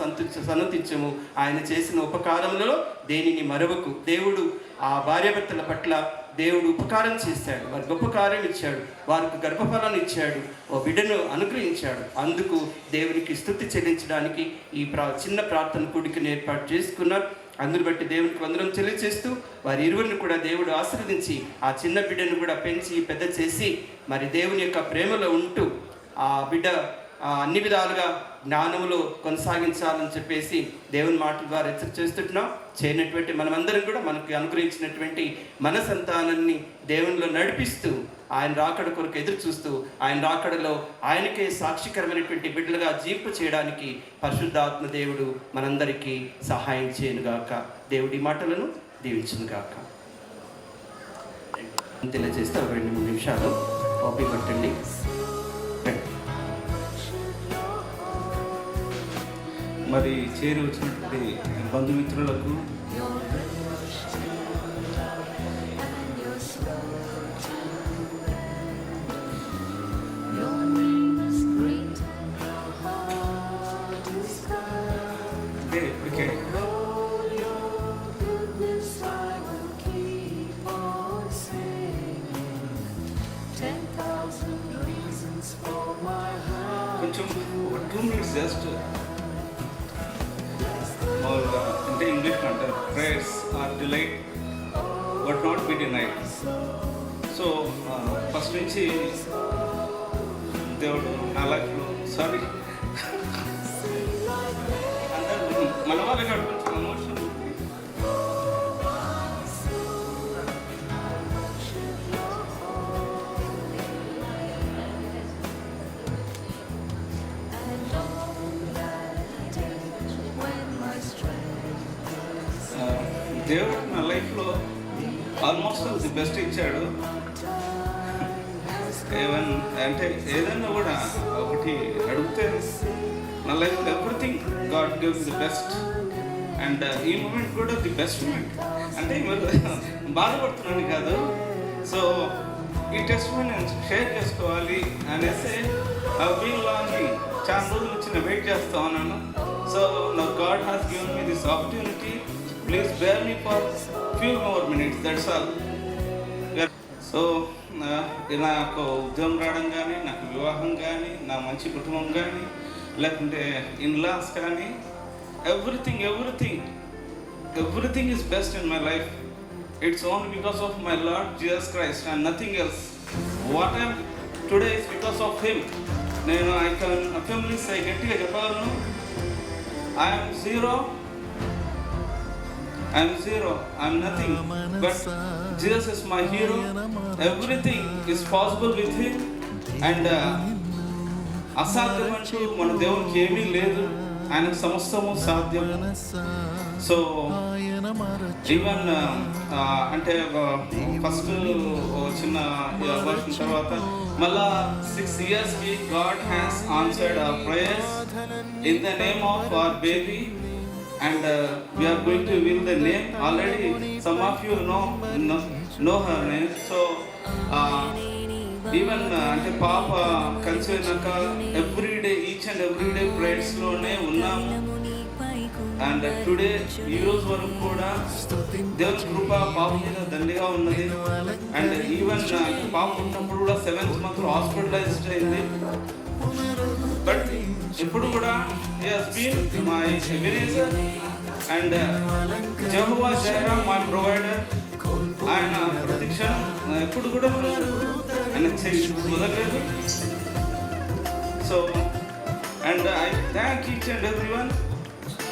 సన్నతించము, ఆయన చేసిన ఉపకారంలో దేనిని మరవకు. దేవుడు ఆ భార్యాభర్తల పట్ల దేవుడు ఉపకారం చేశాడు, వారికి గొప్ప కార్యం ఇచ్చాడు, వారికి గర్భఫలాన్ని ఇచ్చాడు, ఓ బిడ్డను అనుగ్రహించాడు. అందుకు దేవునికి స్తుతి చెల్లించడానికి ఈ చిన్న ప్రార్థన కూడికను ఏర్పాటు చేసుకున్నారు. అందుని బట్టి దేవునికి వందనం తెలియజేస్తూ వారి ఇరువురిని కూడా దేవుడు ఆశీర్వదించి ఆ చిన్న బిడ్డను కూడా పెంచి పెద్ద చేసి మరి దేవుని యొక్క ప్రేమలో ఉంటూ ఆ బిడ్డ అన్ని విధాలుగా జ్ఞానములో కొనసాగించాలని చెప్పేసి దేవుని మాటల ద్వారా హెచ్చరిక చేస్తున్నాం. చేయనటువంటి మనమందరం కూడా మనకు అనుగ్రహించినటువంటి మన సంతానాన్ని దేవునిలో నడిపిస్తూ ఆయన రాకడ కొరకు ఎదురు చూస్తూ ఆయన రాకడలో ఆయనకే సాక్షికరమైనటువంటి బిడ్డలుగా జీవింప చేయడానికి పరిశుద్ధాత్మ దేవుడు మనందరికీ సహాయం చేయనుగాక. దేవుడి మాటలను దీవించునుగాక. తెలియజేస్తే ఒక 2-3 నిమిషాలు ఓపిక పట్టండి. మరి చేరి వచ్చినటువంటి బంధుమిత్రులకు, కొంచెం 2 minutes జస్ట్ అంటే ఇంగ్లీష్ అంటారు, prayers are delayed but not be denied. So first నుంచి దేవుడు నా లైఫ్లో సారీ అందరూ మన వాళ్ళే కాదు, కొంచెం ఎమోషన్. దేవుడు నా లైఫ్లో ఆల్మోస్ట్ ది బెస్ట్ ఇచ్చాడు. ఈవెన్ అంటే ఏదైనా కూడా ఒకటి అడిగితే నా లైఫ్లో everything God give the best. And ఈ మూమెంట్ కూడా ది బెస్ట్ మూమెంట్. అంటే బాధపడుతున్నాను కాదు, సో ఈ టెస్ట్ నేను షేర్ చేసుకోవాలి అనేసి బీయింగ్ లాంగింగ్ చాలా రోజుల నుంచి నేను వెయిట్ చేస్తా ఉన్నాను. సో నా God has given me this opportunity. Please bear me for few more minutes, that's all. So నాకు ఉద్యోగం రావడం కానీ, నాకు వివాహం కానీ, నా మంచి కుటుంబం కానీ, లేకుంటే ఇన్లాస్ కానీ, everything is best in my life. It's only because of my lord Jesus Christ and nothing else. What I'm today is because of him. నేను ఐ కెన్ అఫర్మ్లీ సే, గట్టిగా చెప్పగలను, I'm zero, I'm nothing, but Jesus is my hero. Everything is possible with him, and అసాధ్యమంటూ మన దేవునికి ఏమీ లేదు, ఆయనకు సమస్తము సాధ్యం. సో ఈవెన్ అంటే ఫస్ట్ చిన్న వర్షం తర్వాత మళ్ళా 6 yearsకి God has answered our prayers in the name of our baby. And we are going to reveal the name. Already some of you know her name. So even అంటే పాప conceive అయినాక everyday, each and everyday ప్రేయర్స్లోనే ఉన్నాము. And today ఈ రోజు వరకు కూడా దేవుని కృప పాప మీద దండిగా ఉన్నది. అండ్ ఈవెన్ పాప ఉన్నప్పుడు కూడా 7th month హాస్పిటలైజ్డ్ అయింది. బట్ ఇప్పుడు కూడా my Ebenezer and Jehovah Jireh my provider. ఆయన ప్రతిక్షణం ఎప్పుడు కూడా ఆయన మొదలలేదు. So and I thank each and every one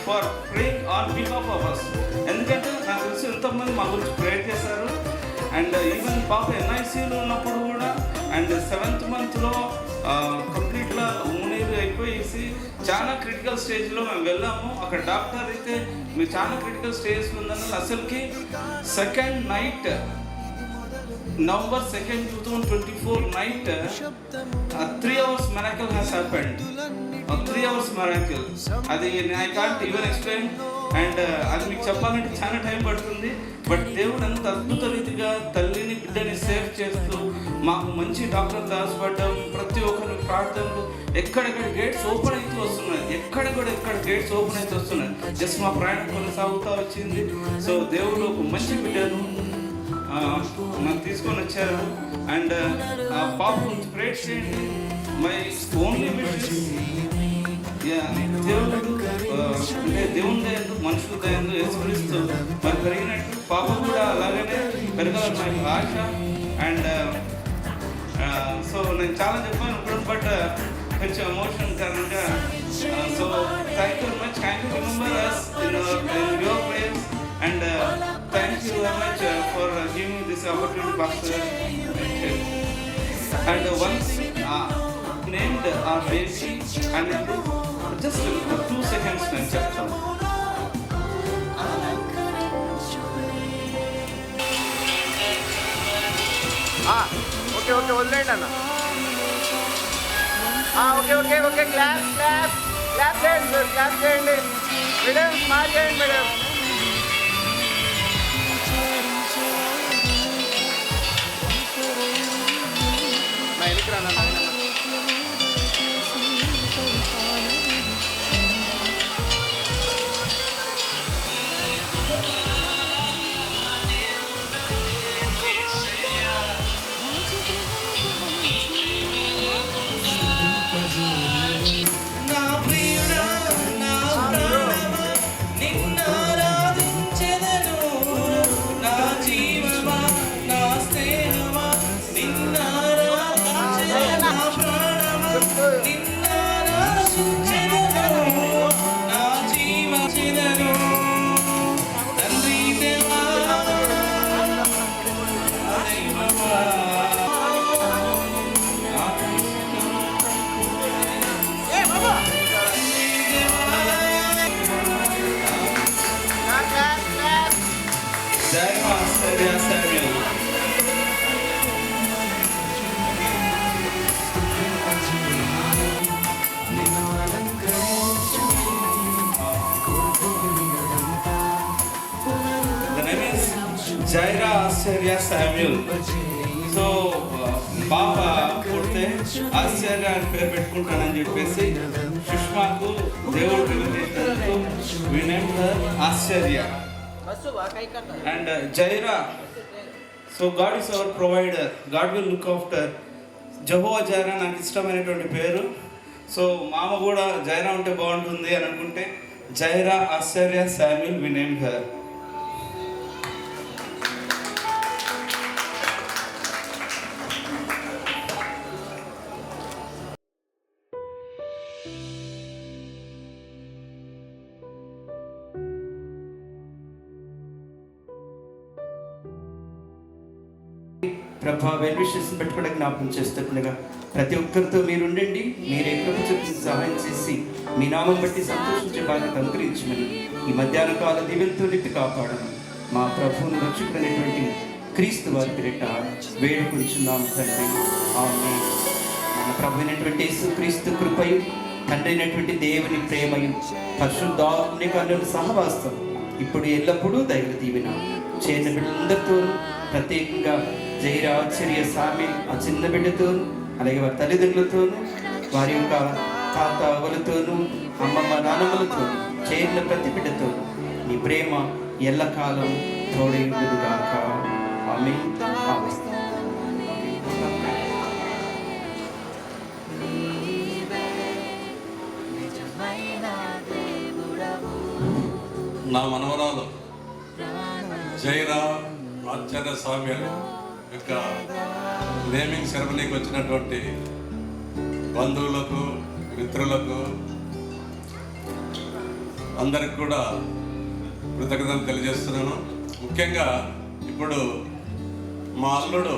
for praying on behalf of us. ఎందుకంటే నాకు తెలిసి ఎంతమంది మా గురించి ప్రేయర్ చేశారు. అండ్ ఈవెన్ పాప ఎన్ఐసీలో ఉన్నప్పుడు కూడా అండ్ 7th monthలో కంప్లీట్గా ఉమ్మనీరు అయిపోయేసి చాలా క్రిటికల్ స్టేజ్లో మేము వెళ్ళాము. అక్కడ డాక్టర్ అయితే మీరు చాలా క్రిటికల్ స్టేజ్ ఉందన్న అసలుకి second night November 2nd, 2024 night, 3 hours miracle has happened. 3 hours miracle. అది I can't even explain. And అది మీకు చెప్పాలంటే చాలా టైం పడుతుంది. బట్ దేవుడు అంత అద్భుత రీతిగా తల్లిని బిడ్డని సేవ్ చేస్తూ మాకు మంచి డాక్టర్ దాచిపడ్డం, ప్రతి ఒక్కరి ప్రార్థనలు ఎక్కడెక్కడ గేట్స్ ఓపెన్ అయితే వస్తున్నాయి. ఎక్కడ గేట్స్ ఓపెన్ అయితే వస్తున్నాయి. జస్ట్ మా ప్రయాణం కొనసాగుతూ వచ్చింది. సో దేవుడు ఒక మంచి బిడ్డను నాకు తీసుకొని వచ్చారు. అండ్ ఆ పాప ప్రేర్ చేయండి. మై ఓన్లీ విష్ దేవుడు అంటే దేవుని దయందు మనుషుల దయందు యేసుక్రీస్తు మరి పెరిగినట్టు పాప కూడా అలాగనే పెరగాలని నాకు ఆశ. అండ్ సో నేను చాలా చెప్పాను ఇప్పుడు, బట్ కొంచెం ఎమోషన్ కారణంగా. So thank you very much. Thank you remember us in your prayers. And thank you very much for giving me this opportunity, Pastor. And one thing, named our baby, and just 2 seconds నేను చెప్తాను. Okay వదిలేండి అన్న. Okay clap చేయండి madam, smart చేయండి madam. Jaira ఆశ్చర్య Samuel. So పాప పుడితే ఆశ్చర్య అని పేరు పెట్టుకుంటానని చెప్పేసి సుష్మాకు దేవుడు పిలిచేటందుకు we named her ఆశ్చర్య. And Jaira, so God is our provider, God will look after. Jehovah Jaira నాకు ఇష్టమైనటువంటి పేరు. సో మామ కూడా జైరా ఉంటే బాగుంటుంది అని అనుకుంటే జైరా ఆశ్చర్య శామ్యూల్ we named her. ప్రభా వెల్విషెస్ని పెట్టుకోవడానికి జ్ఞాపకం చేస్తుండగా ప్రతి ఒక్కరితో మీరుండండి. మీరే కృప చూపి సహాయం చేసి మీ నామం బట్టి సంతోషించే బాధ్యత అనుగ్రహించమని ఈ మధ్యాహ్న కాల దీవెనతో నింపి కాపాడమని మా ప్రభువును రక్షకుడైనటువంటి క్రీస్తు వారి పేరిట వేడుకుంటున్నాము తండ్రి. ఆమేన్. మన ప్రభు అయినటువంటి యేసుక్రీస్తు కృపయు, తండ్రి అయినటువంటి దేవుని ప్రేమయు, పరిశుద్ధాత్మ కన్నుల సహవాసం ఇప్పుడు ఎల్లప్పుడూ దైవ దీవెన చేరిన బిడ్డలందరితోనూ, ప్రత్యేకంగా జైరా ఆశ్చర్య శామ్యూల్ ఆ చిన్న బిడ్డతోనూ, అలాగే వారి తల్లిదండ్రులతోనూ, వారి యొక్క తాత అవ్వలతోనూ, అమ్మమ్మ నాన్నమ్మలతోనూ, చేరిన ప్రతి బిడ్డతోనూ నీ ప్రేమ ఎల్లకాలం తోడై ఉండుగాక. ఆమేన్. ఆమేన్. నా మనవరాలు జైరా ఆచార్య స్వామి యొక్క నేమింగ్ సెరమనీకి వచ్చినటువంటి బంధువులకు మిత్రులకు అందరికి కూడా కృతజ్ఞతలు తెలియజేస్తున్నాను. ముఖ్యంగా ఇప్పుడు మా అల్లుడు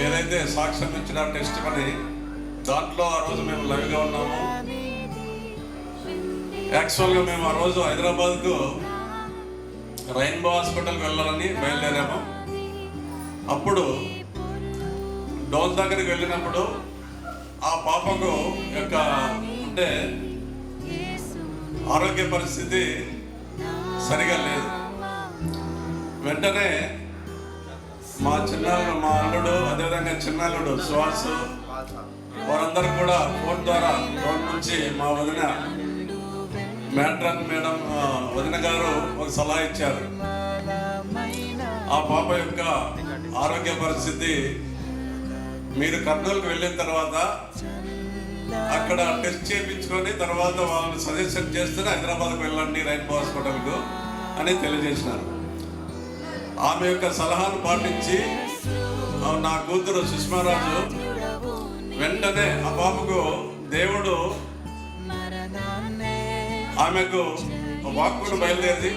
ఏదైతే సాక్ష్యం ఇచ్చిన టెస్ట్ అని దాంట్లో ఆ రోజు మేము లైవ్గా ఉన్నాము. యాక్చువల్గా మేము ఆ రోజు హైదరాబాద్కు రెయిన్బో హాస్పిటల్కి వెళ్ళాలని బయలుదేరాము. అప్పుడు డోల్ దగ్గరికి వెళ్ళినప్పుడు ఆ పాపకు యొక్క అంటే ఆరోగ్య పరిస్థితి సరిగా లేదు. వెంటనే మా అల్లుడు అదేవిధంగా చిన్నల్లుడు సుహాస్ వారందరూ కూడా ఫోన్ ద్వారా ఫోన్ నుంచి మా వదిన మేడం వదిన గారు ఒక సలహా ఇచ్చారు. ఆ పాప యొక్క ఆరోగ్య పరిస్థితి మీరు కర్నూలుకు వెళ్ళిన తర్వాత అక్కడ టెస్ట్ చేయించుకొని తర్వాత వాళ్ళని సజెషన్ చేస్తేనే హైదరాబాద్కు వెళ్ళండి రెయిన్బో హాస్పిటల్కు అని తెలియజేసినారు. ఆమె యొక్క సలహాను పాటించి నా కూతురు సుష్మారాజు వెంటనే ఆ పాపకు దేవుడు ఆమెకు వాక్కును బయలుదేరి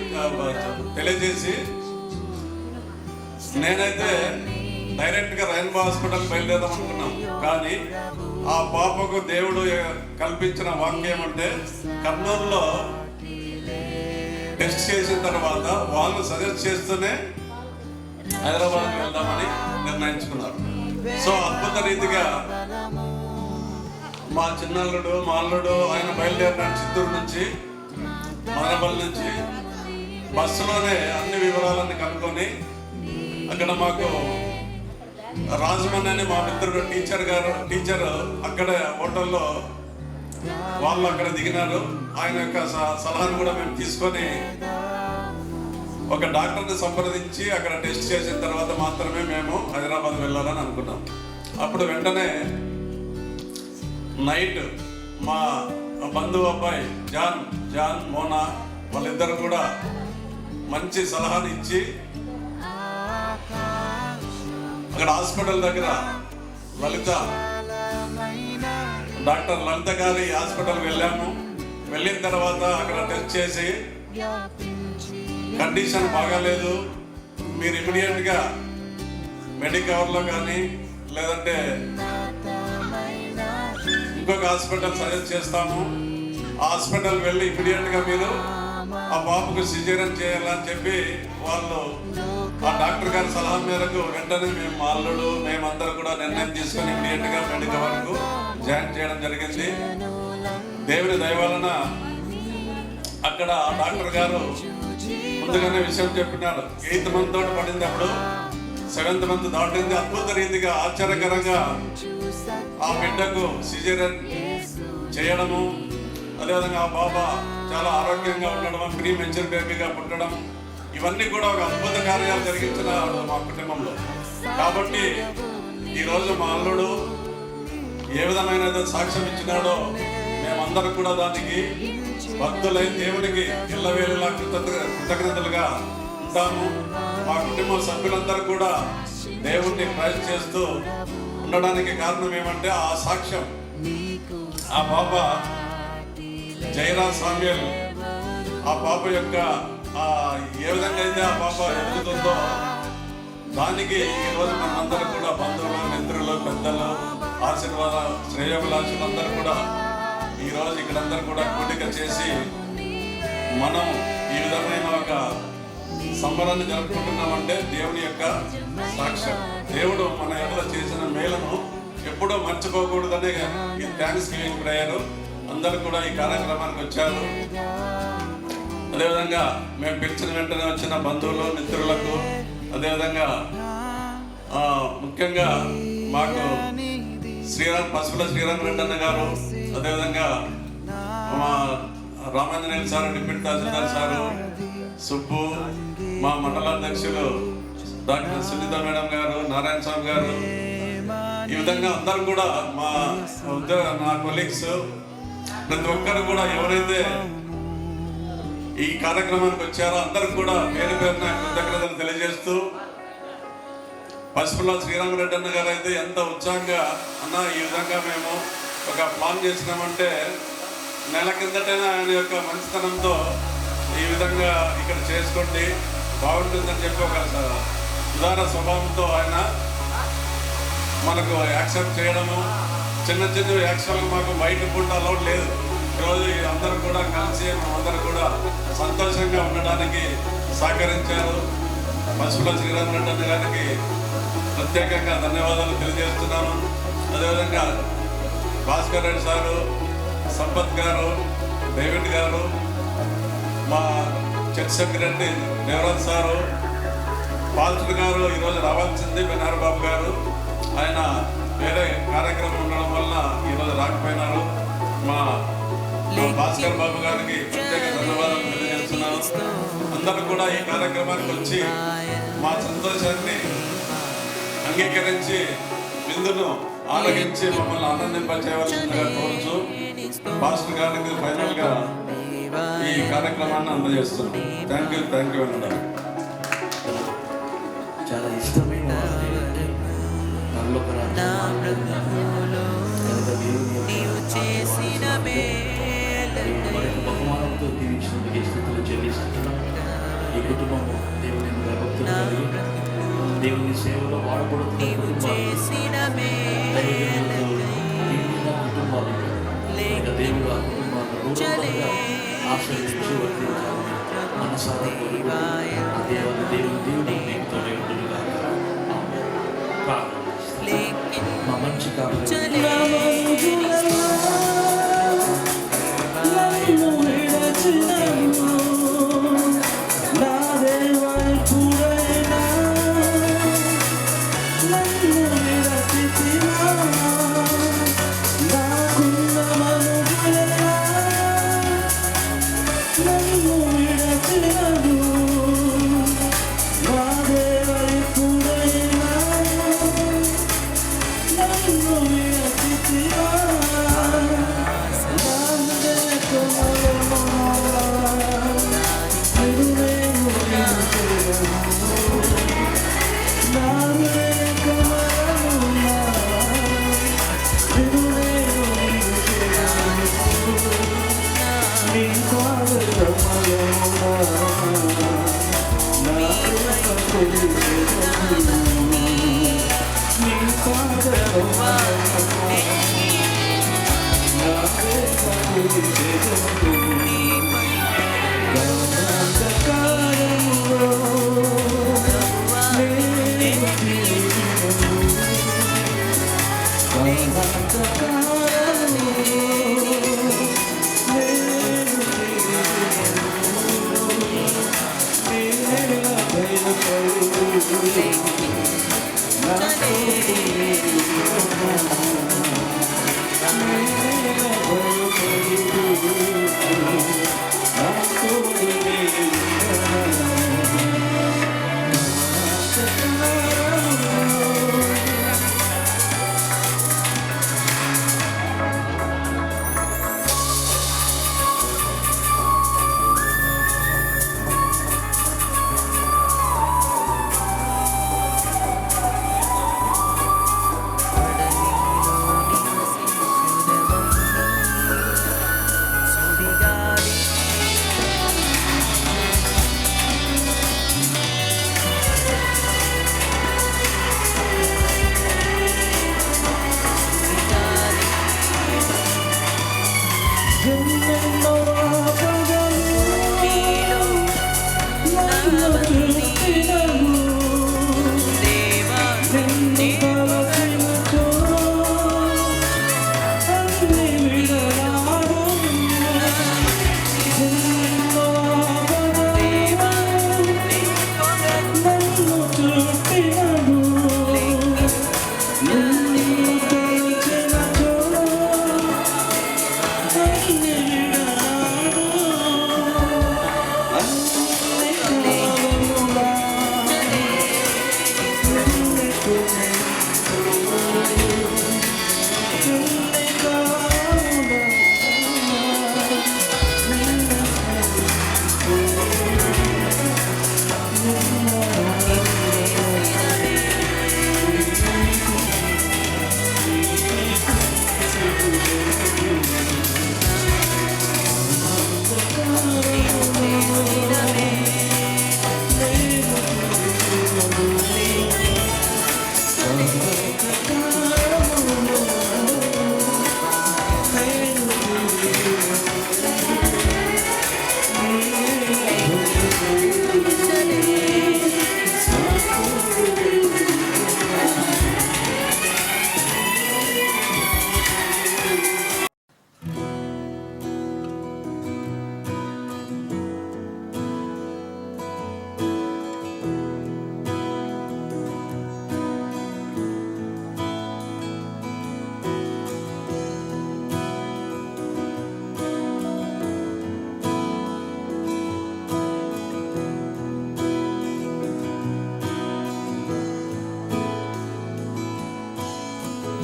తెలియజేసి నేనైతే డైరెక్ట్గా రెయిన్బో హాస్పిటల్ బయలుదేరదాం అనుకున్నాం. కానీ ఆ పాపకు దేవుడు కల్పించిన వాక్యం ఏమంటే కర్నూలులో టెస్ట్ చేసిన తర్వాత వాళ్ళు సజెస్ట్ చేస్తూనే హైదరాబాద్కి వెళ్దామని నిర్ణయించుకున్నారు. సో అద్భుత రీతిగా మా చిన్నల్లుడు మా అల్లుడు ఆయన బయలుదేరిన చిత్తూరు నుంచి మదనపల్లి నుంచి బస్సులోనే అన్ని వివరాలన్నీ కనుక్కొని అక్కడ మాకు రాజమణి అని మా మిత్రుడు టీచర్ అక్కడ హోటల్లో వాళ్ళు అక్కడ దిగినారు. ఆయన యొక్క సలహాను కూడా మేము తీసుకొని ఒక డాక్టర్ని సంప్రదించి అక్కడ టెస్ట్ చేసిన తర్వాత మాత్రమే మేము హైదరాబాద్ వెళ్ళాలని అనుకున్నాం. అప్పుడు వెంటనే నైట్ మా బంధువు అబ్బాయి జాన్ మోనా వాళ్ళిద్దరు కూడా మంచి సలహాలు ఇచ్చి అక్కడ హాస్పిటల్ దగ్గర డాక్టర్ లలిత గారి హాస్పిటల్కి వెళ్ళాము. వెళ్ళిన తర్వాత అక్కడ టెస్ట్ చేసి కండిషన్ బాగాలేదు, మీరు ఇమీడియట్గా మెడికవర్లో కానీ లేదంటే ఇంకొక హాస్పిటల్ సజెస్ట్ చేస్తాము, ఆ హాస్పిటల్ వెళ్ళి ఇమీడియట్గా మీరు ఆ బాబుకు సిజేరియన్ చేయాలని చెప్పి వాళ్ళు ఆ డాక్టర్ గారి సలహా మేరకు వెంటనే మేము మా అల్లుడు మేమందరూ కూడా నిర్ణయం తీసుకొని ఇమీడియట్గా మెడికవర్కు జాయిన్ చేయడం జరిగింది. దేవుని దయ వలన అక్కడ ఆ డాక్టర్ గారు ముందుగానే విషయం చెప్పినారు. 8th మంత్ తోటి పడింది, అప్పుడు 7th మంత్ దాటింది. అద్భుత రీతిగా ఆశ్చర్యకరంగా ఆ బిడ్డకు సిజేరియన్ చేయడము, అదేవిధంగా ఆ బాబా చాలా ఆరోగ్యంగా ఉండడం, ప్రీ మెచ్యూర్ బేబీగా పుట్టడం, ఇవన్నీ కూడా ఒక అద్భుత కార్యాలు జరిగించినాడు మా కుటుంబంలో. కాబట్టి ఈరోజు మా అల్లుడు ఏ విధమైన సాక్ష్యం ఇచ్చినాడో మేమందరూ కూడా దానికి భక్తులై దేవునికి ఎల్లవేళలా కృతజ్ఞతలుగా ఉంటాము. మా కుటుంబ సభ్యులందరూ కూడా దేవుణ్ణి ప్రైజ్ చేస్తూ ఉండడానికి కారణం ఏమంటే ఆ సాక్ష్యం. ఆ పాప జైరా సామ్యుల్, ఆ పాప యొక్క ఏ విధంగా అయితే ఆ పాప ఎదుగుతుందో దానికి ఈరోజు మనందరూ కూడా బంధువులు, మిత్రులు, పెద్దలు, ఆశీర్వాద శ్రేయోభిలాషులందరూ కూడా ఈరోజు ఇక్కడందరూ కూడా కూడిక చేసి మనం ఈ విధమైన ఒక సంబరాన్ని జరుపుకుంటున్నామంటే దేవుని యొక్క సాక్ష్యం. దేవుడు మన ఎడల చేసిన మేలను ఎప్పుడూ మర్చిపోకూడదనే ఈ థ్యాంక్స్ గివింగ్ ప్రేయర్ అందరూ కూడా ఈ కార్యక్రమానికి వచ్చారు. అదేవిధంగా మేము పిలిచిన వెంటనే వచ్చిన బంధువులు, మిత్రులకు, అదేవిధంగా ముఖ్యంగా మాకు పసుపుల శ్రీరామ్ రెడ్డి అన్న గారు, అదేవిధంగా మా రామాంజనేయులు సార్, డిప్యూటీ తహసీల్దార్ సారు, సుబ్బు, మా మండలాధ్యక్షులు డాక్టర్ సునీత మేడం గారు, నారాయణ స్వామి గారు, ఈ విధంగా అందరూ కూడా నా కొలీగ్స్ ప్రతి ఒక్కరు కూడా ఎవరైతే ఈ కార్యక్రమానికి వచ్చారో అందరికి కూడా పేరు పేరున కృతజ్ఞతలు తెలియజేస్తూ, పసుపులో శ్రీరామరెడ్డి అన్న గారు అయితే ఎంత ఉత్సాహంగా అన్న ఈ విధంగా మేము ఒక ప్లాన్ చేసినామంటే నెల కిందటైనా ఆయన యొక్క మంచితనంతో ఈ విధంగా ఇక్కడ చేసుకోండి బాగుంటుందని చెప్పి ఒక ఉదార స్వభావంతో ఆయన మనకు యాక్సెప్ట్ చేయడము, చిన్న చిన్న యాక్షన్ మాకు బయట కూడా అలౌడ్ లేదు. ఈరోజు అందరూ కూడా కలిసి అందరూ కూడా సంతోషంగా ఉండడానికి సహకరించారు. పసుపుల శ్రీరామరెడ్డి అన్న గారికి ప్రత్యేకంగా ధన్యవాదాలు తెలియజేస్తున్నాను. అదేవిధంగా భాస్కర్ రెడ్డి సారు, సంపత్ గారు, డేవిడ్ గారు, మా చర్చ్ సెక్రటరీ దేవరాజ్ సారు, పాల్చుడు గారు ఈరోజు రావాల్సింది బెనార్ బాబు గారు, ఆయన వేరే కార్యక్రమం ఉండడం వల్ల ఈరోజు రాకపోయినారు. మా భాస్కర్ బాబు గారికి ప్రత్యేక ధన్యవాదాలు తెలియజేస్తున్నాను. అందరూ కూడా ఈ కార్యక్రమానికి వచ్చి మా సంతోషాన్ని అంగీకరించి విందును ఆరగించి మమ్మల్ని ఆనందింపచేయవలసిందిగా కోరుచు పాస్టర్ గారికి ఫైనల్ గా ఈ కార్యక్రమాన్ని అందజేస్తున్నాం. థ్యాంక్ యూ అన్నారు. చాలా ఇష్టమైన బహుమానంతో దీవించినందుకు స్థితులు చెల్లిస్తున్నాం. ఈ కుటుంబము దేవుని భక్తులు కలిగి దేవుని సేవలో వాడబడుతున్న కుటుంబాలు దేవుడు ఆ కుటుంబాలను ఆశ్రయించి వర్తించాలని మనసారా దేవుని నీకుతోనే ఉండుగా మా మంచి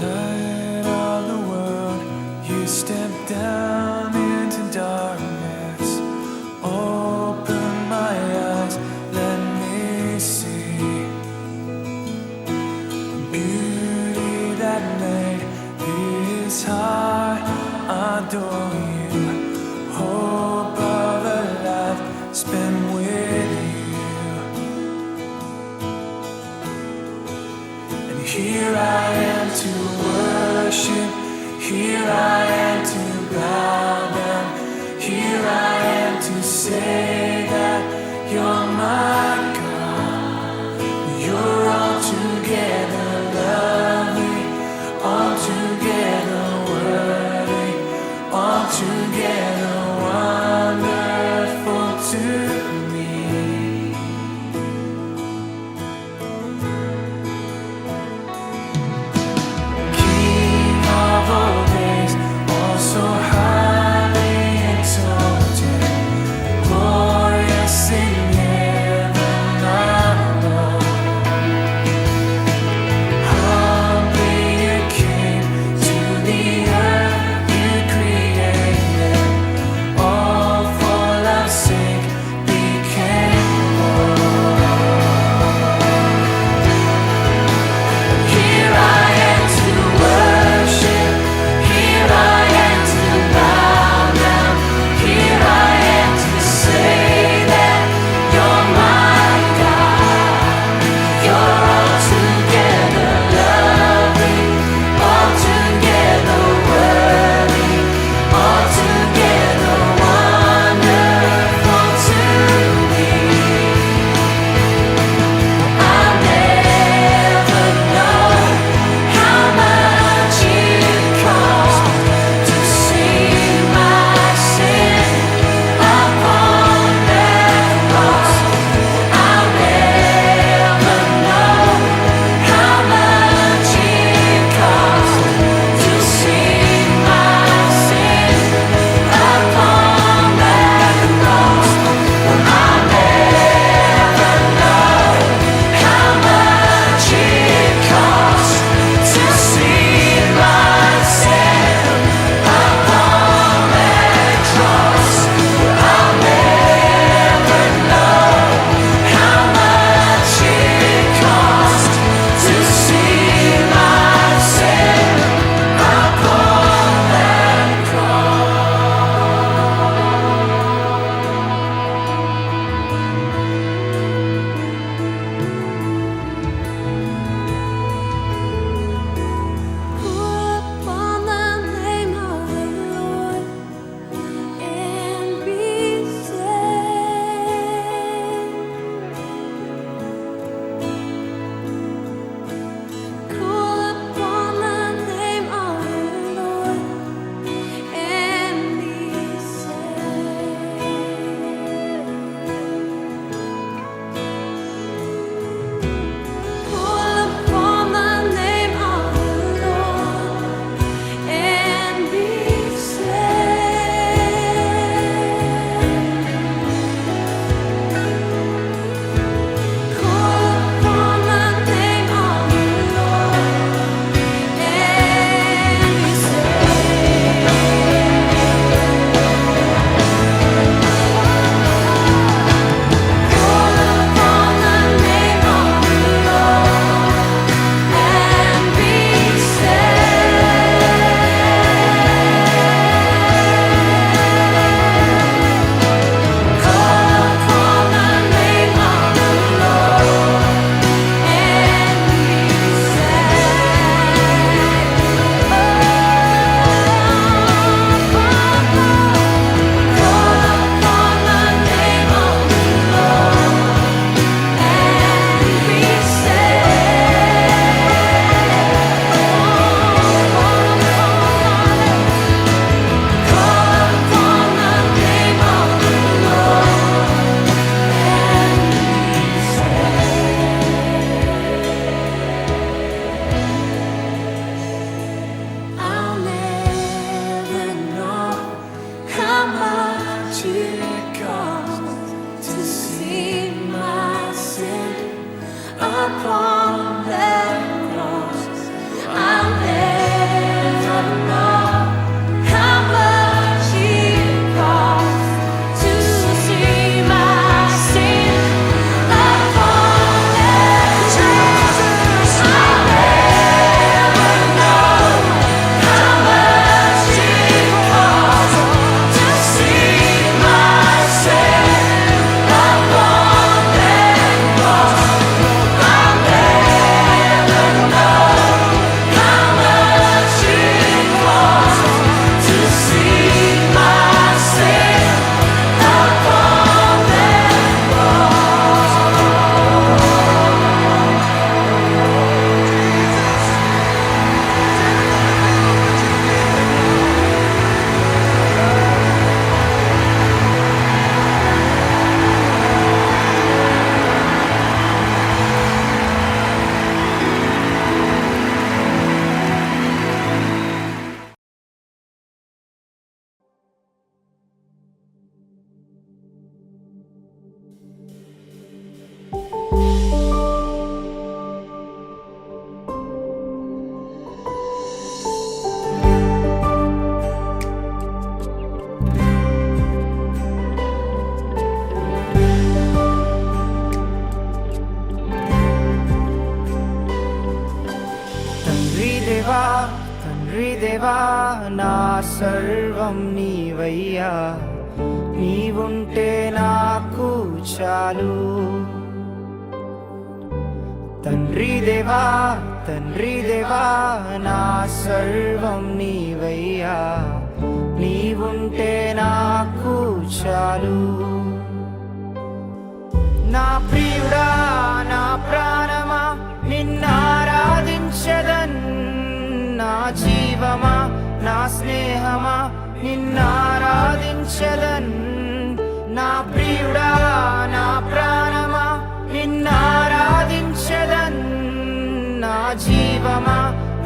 Light of the world, you step down into darkness. Open my eyes, let me see beauty that made this heart adore you. Hope of a life spent with you. And here I am to worship, here I am to bow down, here I am to say that you're my God. You're altogether lovely, altogether worthy, altogether wonderful to me. King of all days, also highly exalted. తండ్రి దేవా తండ్రి దేవా నా సర్వం నీవయ్యా, నీవుంటే నాకు చాలు. తండ్రి దేవా తండ్రి దేవా నా సర్వం నీవయ్యా, నీవుంటే నాకు చాలు. నా ప్రియుడా నా ప్రాణమా నిన్నారాధించదన్, నా జీవమా నా స్నేహమా నిన్నారాధించదన్. నా ప్రియుడా నా ప్రాణమా నిన్నారాధించదన్, నా జీవమా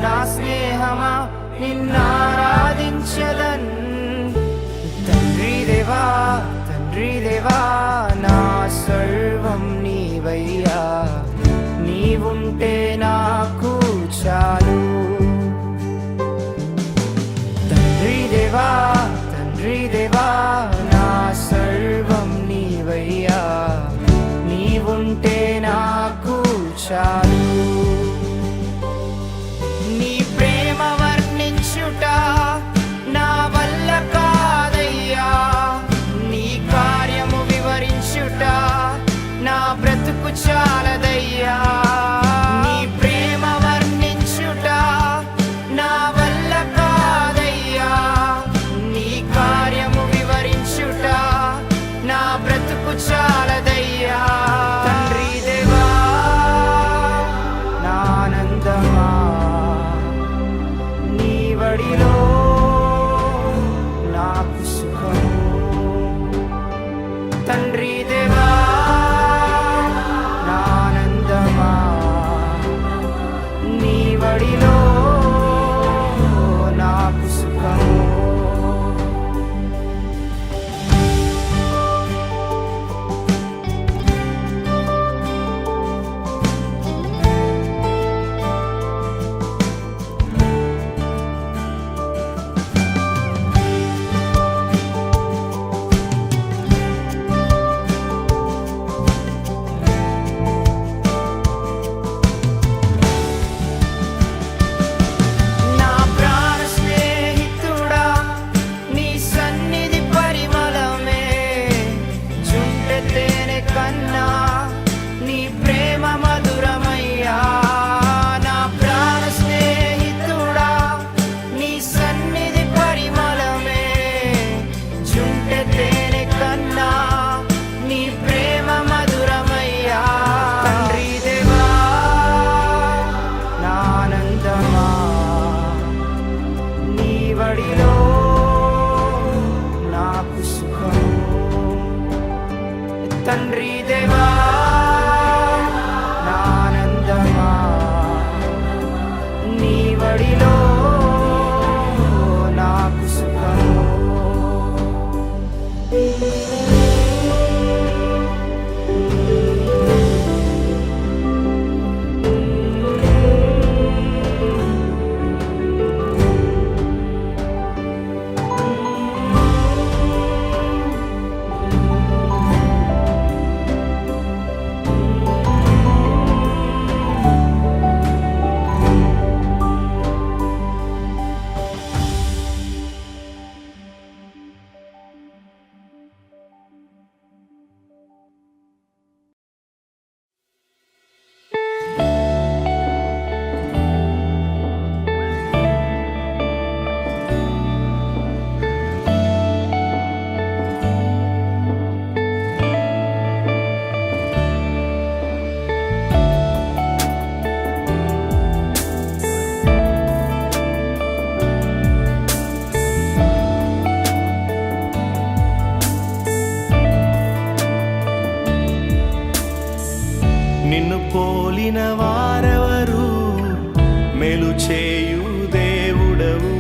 నా స్నేహమా నిన్నారాధించదన్. తండ్రి దేవా తండ్రి దేవా నా సర్వం నీవయ్యా, నీవుంటే నాకు చాలు. తండ్రి దేవా తండ్రి దేవా నా సర్వం నీవయ్యా, నీవుంటే నాకు చాలు. నీ ప్రేమ వర్ణించుట నా వల్ల కాదయ్యా, నీ కార్యము వివరించుట నా బ్రతుకు చాలదయ్యా. నీ ప్రేమ వర్ణించుట నా వల్ల కాదయ్యా, నీ కార్యము వివరించుట నా బ్రతుకు చాలదయ్యా. తండ్రి దేవా నా ఆనందమా, నీ వడిలో నాకు సుఖము. తండ్రి దేవా నా ఆనందమా, నీ వడిలో నాకు సుఖము. నా ప్రాణ స్నేహితుడా నీ సన్నిధి పరిమళమే, చుంటె తేనె కన్నా నీ ప్రేమ మధురమయ్యా. నా ప్రాణ స్నేహితుడా నీ సన్నిధి పరిమళమే, చుంటె తేనె కన్నా నీ ప్రేమ మధురమయ్యా. తండ్రి దేవా నా ఆనందమా, నీ వడిలో నాకు సుఖము. తండ్రి దేవా నా ఆనందమా, నీ వడిలో నాకు సుఖము. నిన్ను పోలిన వారెవరు, మేలు చేయు దేవుడవు,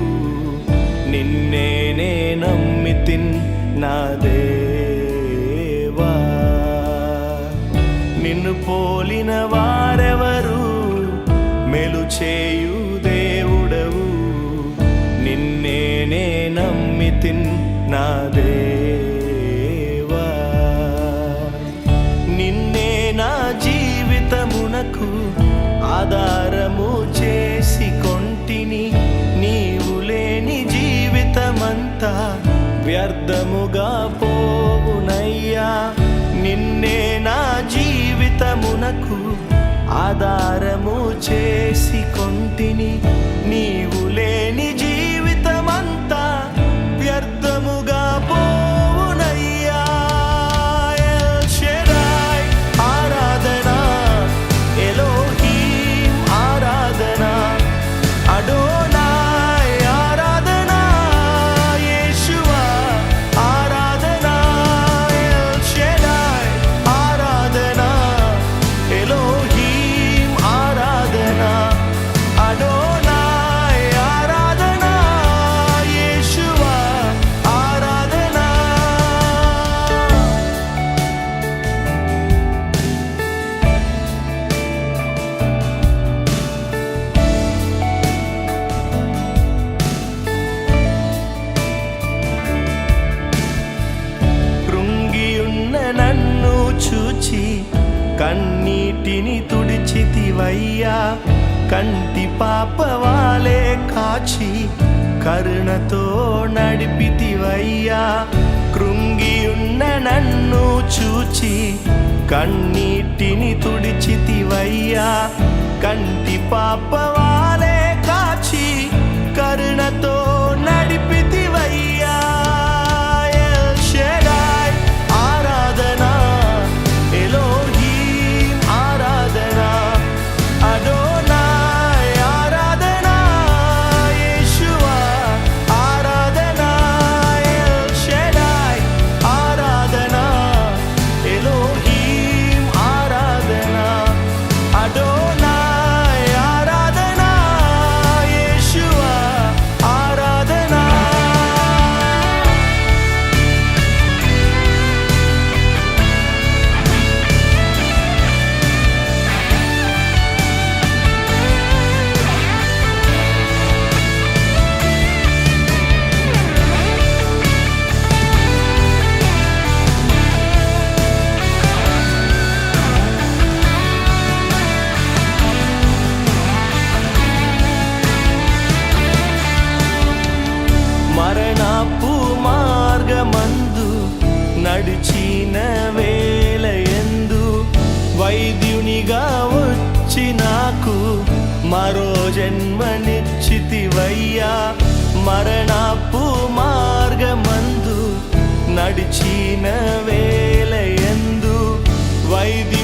నిన్నే నమ్మితిన్ నా దేవా. నిన్ను పోలిన వారెవరు, మేలు చేయు దేవుడవు, నిన్నే నమ్మితిన్ నా దేవా. నిన్నే నా జీవితమునకు ఆధారము చేసి వ్యర్థముగా పోవునయ్యా. నిన్నే నా జీవితమునకు ఆధారము చేసి కొంటిని. నీవు లేని జీవితమంతా వ్యర్థముగా పోవునయ్యా. ఎల్ షెడాయ్ ఆరాధన, ఎలోహీం ఆరాధన, అడోనాయ్ ఆరాధన, యేషువా ఆరాధన. ఎల్ షెడాయ్ ఆరాధన, ఎలోహీం ఆరాధన, అడోనాయ్ ఆరాధన, యేషువా ఆరాధన. కృంగియున్న నన్ను చూచి కన్నీటిని తుడిచితివయ్యా. కంటి పాపవాలే కాచి కరుణతో నడిపితివయ్యా. కృంగియున్న నన్ను చూచి కన్నీటిని తుడిచితివయ్యా. కంటి పాపవాలే కాచి కరుణతో నడిపితివయ్యా. ఎల్ షెడాయ్ ఆరాధన, ఎలోహీం ఆరాధన, అడోనాయ్ ఆరాధన, యేషువా ఆరాధన. ఎల్ షెడాయ్ ఆరాధన, ఎలోహీం ఆరాధన, అడోనాయ్ ఆరాధన, యేషువా ఆరాధన. మరణపు మార్గమందు నడిచిన వేళయందు వైద్యునిగా వచ్చి నాకు మరో జన్మనిచ్చితివయ్యా. మరణపు మార్గమందు నడిచిన వేళయందు వైద్యు